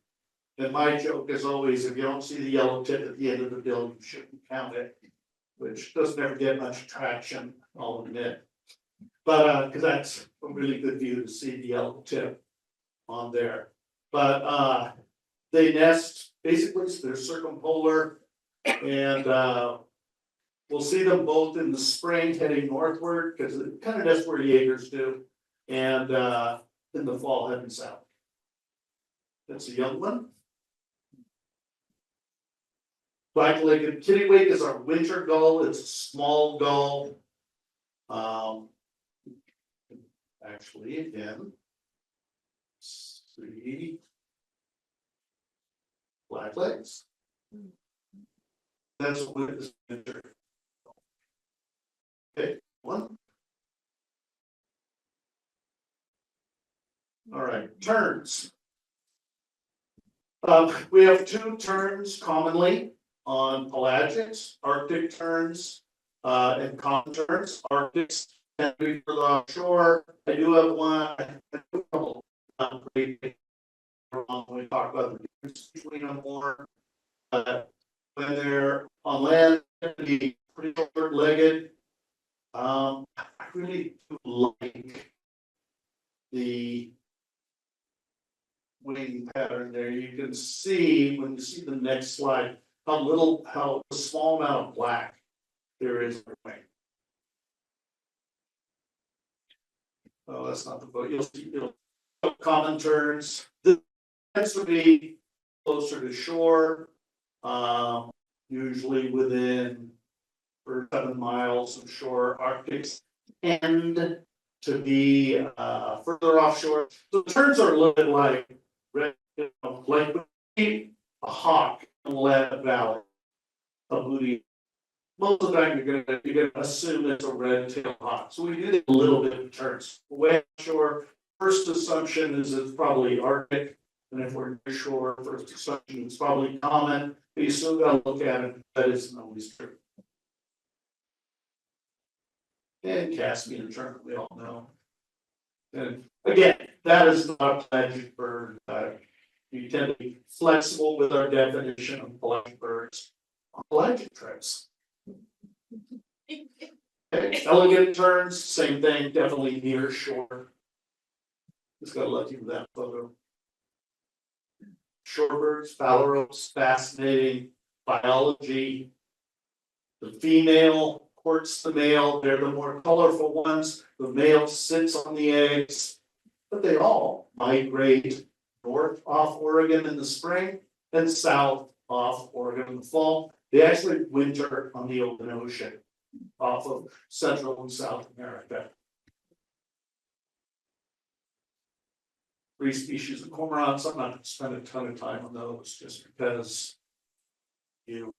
And my joke is always, if you don't see the yellow tip at the end of the bill, you shouldn't count it, which doesn't ever get much traction, I'll admit. But because that's a really good view to see the yellow tip on there. But they nest, basically, they're circumpolar, and we'll see them both in the spring heading northward, because it kind of nest where Jaegers do, and in the fall heading south. That's a young one. Black-legged kittiwake is our winter gull. It's a small gull. Actually, again, see black legs. That's what it is. Okay, one. All right, terns. We have two terns commonly on pelagics, Arctic terns, and common terns. Arctics tend to be further offshore. I do have one. When we talk about the difference between them more. when they're on land, they're gonna be pretty short-legged. I really do like the wing pattern there. You can see, when you see the next slide, how small amount of black there is in the wing. Oh, that's not the boat. You'll see, common terns. This tends to be closer to shore, usually within 7 miles of shore. Arctics tend to be further offshore. So the terns are a little bit like like a hawk in the Willamette Valley, a booty. Most of the time you're gonna assume it's a red-tailed hawk. So we do a little bit of terns. Way offshore, first assumption is it's probably Arctic, and if we're near shore, first assumption is probably common. But you still gotta look at it. That isn't always true. And Caspian tern, we all know. And again, that is not a pelagic bird. We tend to be flexible with our definition of pelagic birds on pelagic trips. Okay, elegant terns, same thing, definitely near shore. Just got lucky with that photo. Shorebirds, phalaropes, fascinating biology. The female courts the male, they're the more colorful ones. The male sits on the eggs, but they all migrate north off Oregon in the spring and south off Oregon in the fall. They actually winter on the open ocean off of Central and South America. 3 species of cormorants. I'm not going to spend a ton of time on those just because you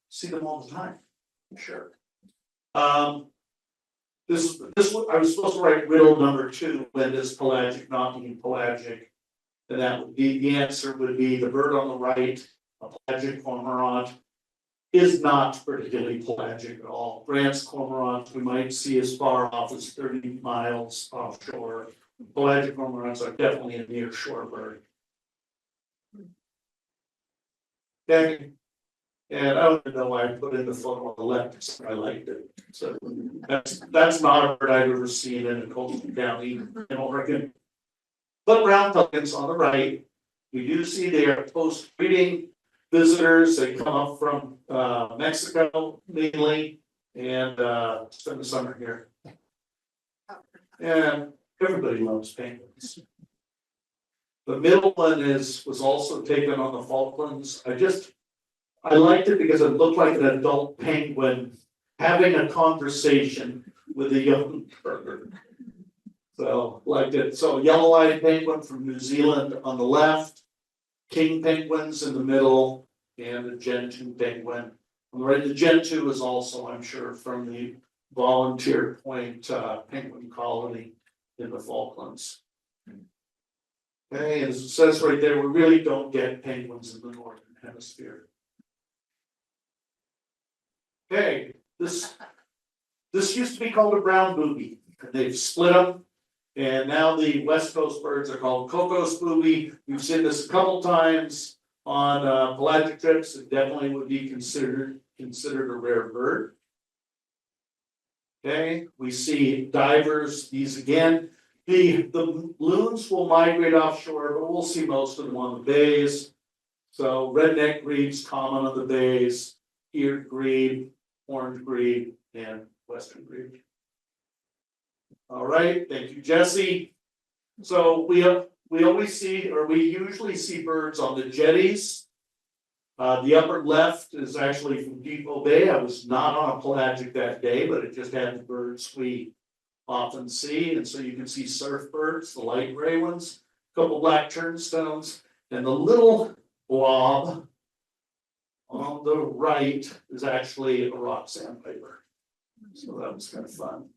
see them all the time. Sure. This I was supposed to write riddle number 2. When does pelagic not mean pelagic? And that would be the answer would be the bird on the right, a pelagic cormorant, is not particularly pelagic at all. Grant's cormorant we might see as far off as 30 miles offshore. Pelagic cormorants are definitely a near shore bird. Okay. And I don't know why I put in the photo on the left, because I liked it. So that's not a bird I've ever seen in a coastal county in Oregon. But brown pelicans on the right, we do see they are post-breeding visitors. They come up from Mexico mainly and spend the summer here. And everybody loves penguins. The middle one was also taken on the Falklands. I liked it because it looked like an adult penguin having a conversation with a young bird. So liked it. So yellow-eyed penguin from New Zealand on the left, king penguins in the middle, and a Gen 2 penguin. On the right, the Gen 2 is also, I'm sure, from the Volunteer Point penguin colony in the Falklands. Okay, as it says right there, we really don't get penguins in the northern hemisphere. Okay, this used to be called a brown booby, and they've split them, and now the West Coast birds are called Cocos booby. We've seen this a couple times on pelagic trips. It definitely would be considered a rare bird. Okay, we see divers. These again, the loons will migrate offshore, but we'll see most of them on the bays. So redneck grebe's common on the bays, eared grebe, orange grebe, and western grebe. All right, thank you, Jesse. So we always see, or we usually see birds on the jetties. The upper left is actually from Depot Bay. I was not on a pelagic that day, but it just had the birds we often see. And so you can see surf birds, the light gray ones, a couple black turnstones, and the little blob on the right is actually a rock sandpiper. So that was kind of fun.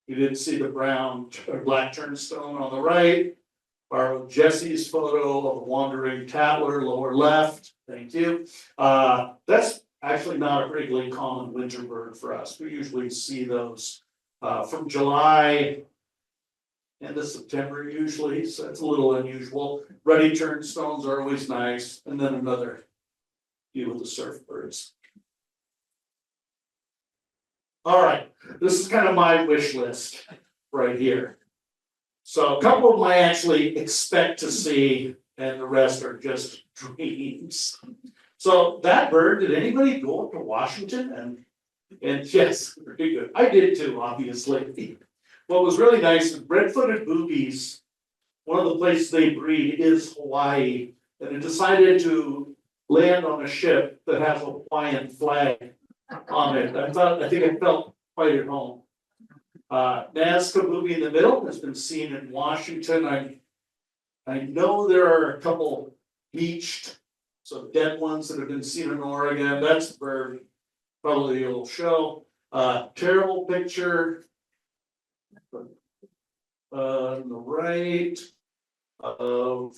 You didn't see the brown or black turnstone on the right. Borrowed Jesse's photo of a wandering tattler, lower left. Thank you. That's actually not a particularly common winter bird for us. We usually see those from July into September usually, so it's a little unusual. Ruddy turnstones are always nice, and then another view of the surf birds. All right, this is kind of my wish list right here. So a couple of them I actually expect to see, and the rest are just dreams. So that bird, did anybody go up to Washington? And yes, pretty good. I did too, obviously. What was really nice is red-footed boobies, one of the places they breed is Hawaii. And it decided to land on a ship that has a Hawaiian flag on it. I think I felt quite at home. Nazca booby in the middle has been seen in Washington. I know there are a couple beached, so dead ones that have been seen in Oregon. That's the bird, probably a little show. Terrible picture. On the right of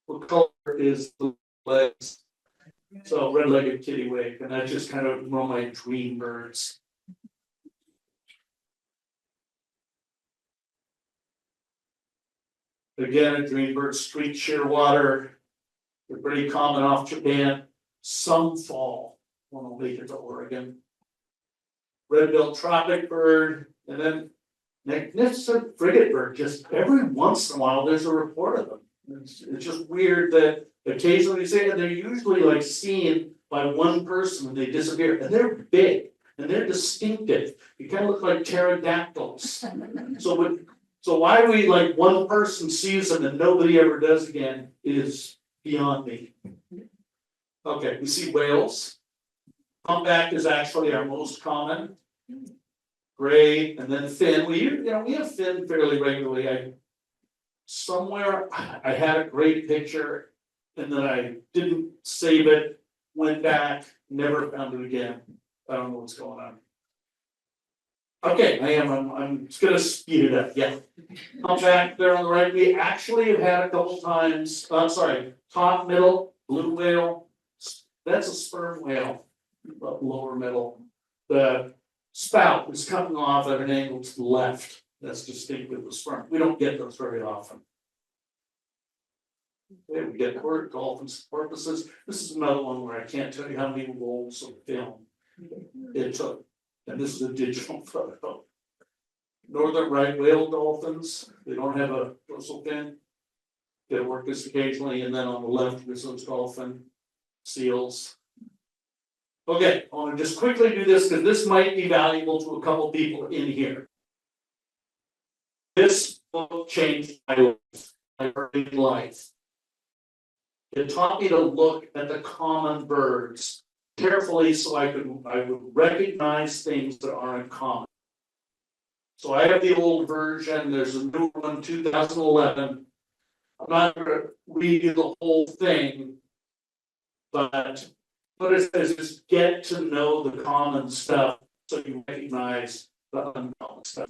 what color is the legs? So red-legged kittiwake, and that's just kind of one of my dream birds. Again, a dream bird, street shearwater. They're pretty common off Japan. Some fall when I'll make it to Oregon. Red-billed tropic bird, and then magnificent frigate bird. Just every once in a while, there's a report of them. It's just weird that occasionally you say, and they're usually like seen by one person when they disappear, and they're big and they're distinctive. You kind of look like pterodactyls. So why we like one person sees them and nobody ever does again is beyond me. Okay, we see whales. Humpback is actually our most common. Gray and then fin. We have fin fairly regularly. Somewhere I had a great picture and then I didn't save it, went back, never found it again. I don't know what's going on. Okay, I'm just gonna speed it up, yeah. Humpback there on the right, we actually have had a couple times, top middle, blue whale, that's a sperm whale, lower middle. The spout is coming off at an angle to the left. That's distinct with the sperm. We don't get those very often. Okay, we get dolphins, porpoises. This is another one where I can't tell you how many rolls of film it took. And this is a digital photo. Northern right whale dolphins, they don't have a dorsal fin. They work this occasionally, and then on the left, there's those dolphin seals. Okay, I want to just quickly do this because this might be valuable to a couple people in here. This book changed my life. It taught me to look at the common birds carefully so I would recognize things that aren't common. So I have the old version, there's a new one, 2011. I'm not going to read you the whole thing, but what it says is get to know the common stuff so you recognize the uncommon stuff.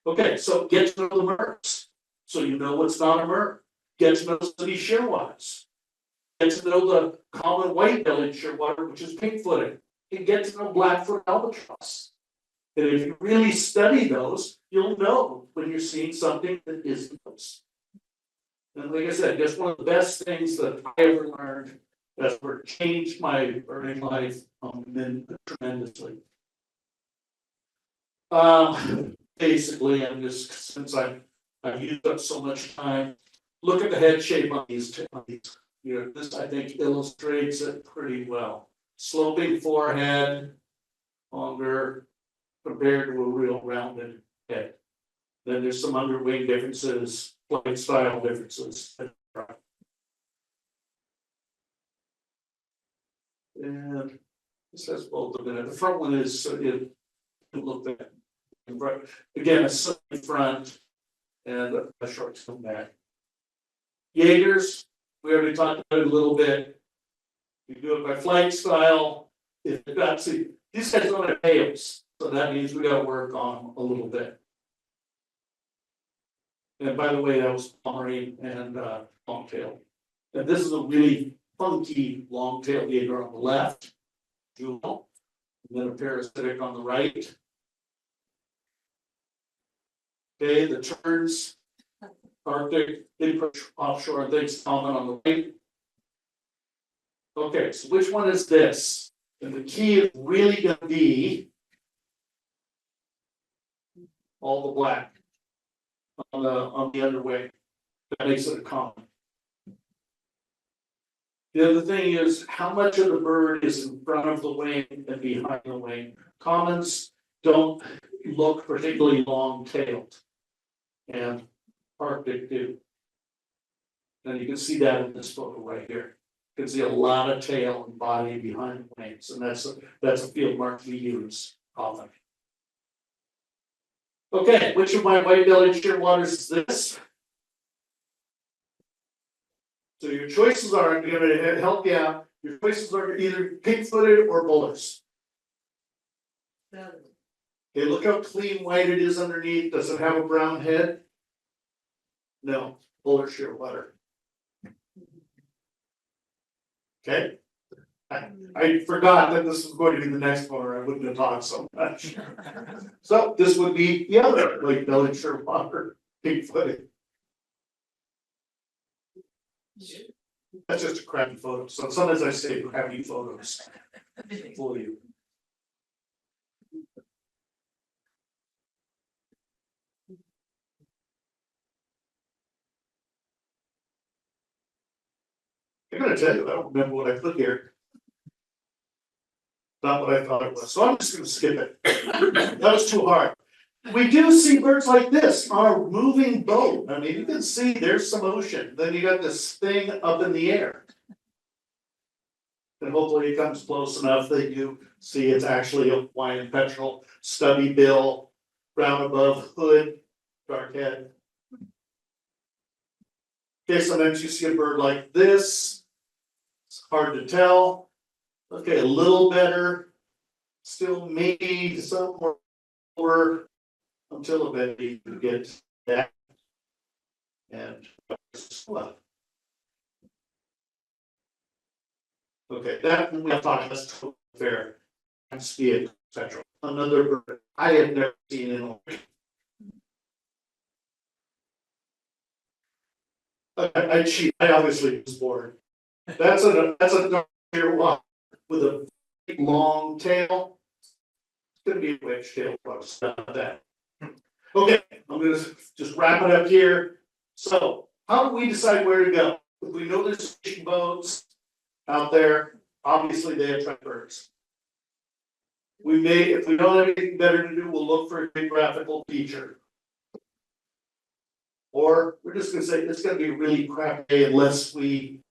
Okay, so get to know the mercs, so you know what's not a merc. Get to know city shearwaters. Get to know the common white-bellied shearwater, which is pink-footed. And get to know black-foot albatross. And if you really study those, you'll know when you're seeing something that isn't those. And like I said, just one of the best things that I ever learned that's changed my birding life tremendously. Basically, I'm just, since I've used up so much time, look at the head shape on these. This I think illustrates it pretty well. Sloping forehead, longer compared to a real rounded head. Then there's some underwing differences, flight style differences. And this has both of them. The front one is it looked at again a sunny front and a short tail back. Jaegers, we already talked about it a little bit. You do it by flight style. If you've got to, these guys don't have tails, so that means we got to work on them a little bit. And by the way, that was Pomeranian and long tail. And this is a really funky long tail jaeger on the left, jewel, and then a parasitic on the right. Okay, the turns, Arctic, big push offshore, things common on the right. Okay, so which one is this? And the key is really gonna be all the black on the underwing. That makes it a common. The other thing is how much of the bird is in front of the wing and behind the wing. Commons don't look particularly long-tailed. And Arctic do. And you can see that in this photo right here. You can see a lot of tail and body behind the wings, and that's a field mark we use often. Okay, which of my white-bellied shearwaters is this? So your choices are, I'm gonna help you out, your choices are either pink-footed or bullets. Okay, look how clean white it is underneath, does it have a brown head? No, buller shearwater. Okay? I forgot that this was going to be the next one, or I wouldn't have talked so much. So this would be the other white-bellied shearwater, pink-footed. That's just a crappy photo. So sometimes I say crappy photos for you. I'm gonna tell you, I don't remember what I put here. Not what I thought it was, so I'm just gonna skip it. That was too hard. We do see birds like this on a moving boat. I mean, you can see there's some ocean, then you got this thing up in the air. And hopefully it comes close enough that you see it's actually a Hawaiian petrel, stubby bill, brown above hood, dark head. Okay, sometimes you see a bird like this. It's hard to tell. Okay, a little better. Still maybe somewhere more until eventually you get that. And well. Okay, that one we thought was totally fair. And speed, etc. Another bird I have never seen in Oregon. I cheat. I obviously was bored. That's a dark hair one with a big long tail. It's gonna be a wedge tail, but not that. Okay, I'm gonna just wrap it up here. So, how do we decide where to go? If we know there's fishing boats out there, obviously they attract birds. We may, if we don't have anything better to do, we'll look for a geographical feature. Or we're just gonna say it's gonna be a really crap day unless we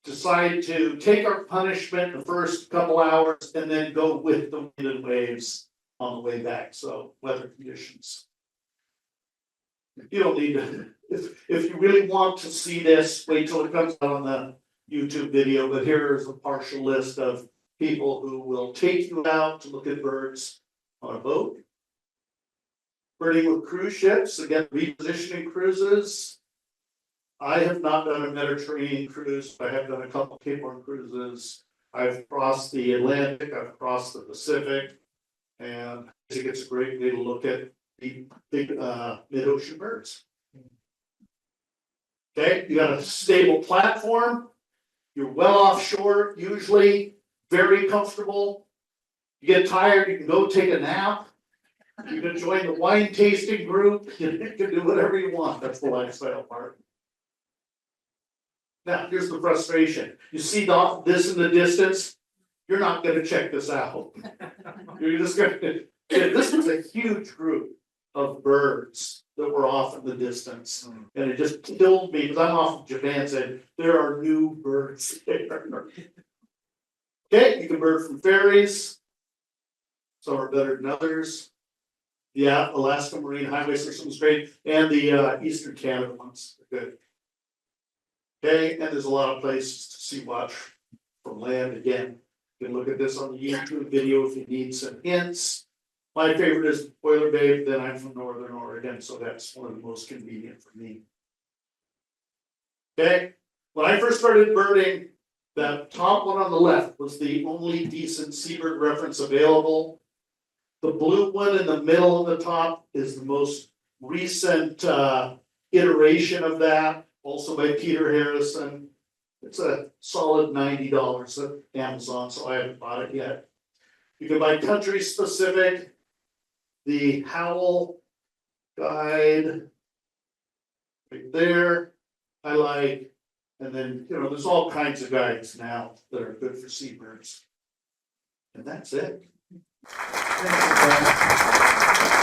decide to take our punishment the first couple hours and then go with the wind and waves on the way back. So weather conditions. You don't need to, if you really want to see this, wait till it comes out on the YouTube video, but here is a partial list of people who will take you out to look at birds on a boat. Birding with cruise ships, again, repositioning cruises. I have not done a Mediterranean cruise, but I have done a couple Cape Horn cruises. I've crossed the Atlantic, I've crossed the Pacific, and I think it's a great way to look at the big mid-ocean birds. Okay, you got a stable platform, you're well offshore, usually very comfortable. You get tired, you can go take a nap. You can join the wine tasting group, you can do whatever you want, that's the lifestyle part. Now, here's the frustration, you see this in the distance, you're not gonna check this out. You're just gonna, this was a huge group of birds that were off in the distance. And it just killed me, because I'm off of Japan, said, there are new birds there. Okay, you can bird from ferries. Some are better than others. Yeah, Alaska Marine Highway System is great, and the Eastern Canada ones are good. Okay, and there's a lot of places to see watch from land again. You can look at this on the YouTube video if you need some hints. My favorite is Boiler Bay, then I'm from Northern Oregon, so that's one of the most convenient for me. Okay, when I first started birding, that top one on the left was the only decent seabird reference available. The blue one in the middle of the top is the most recent iteration of that, also by Peter Harrison. It's a solid $90 at Amazon, so I haven't bought it yet. You can buy country specific, the Howl guide. Right there, I like, and then, you know, there's all kinds of guides now that are good for seabirds. And that's it. Thank you, Brent.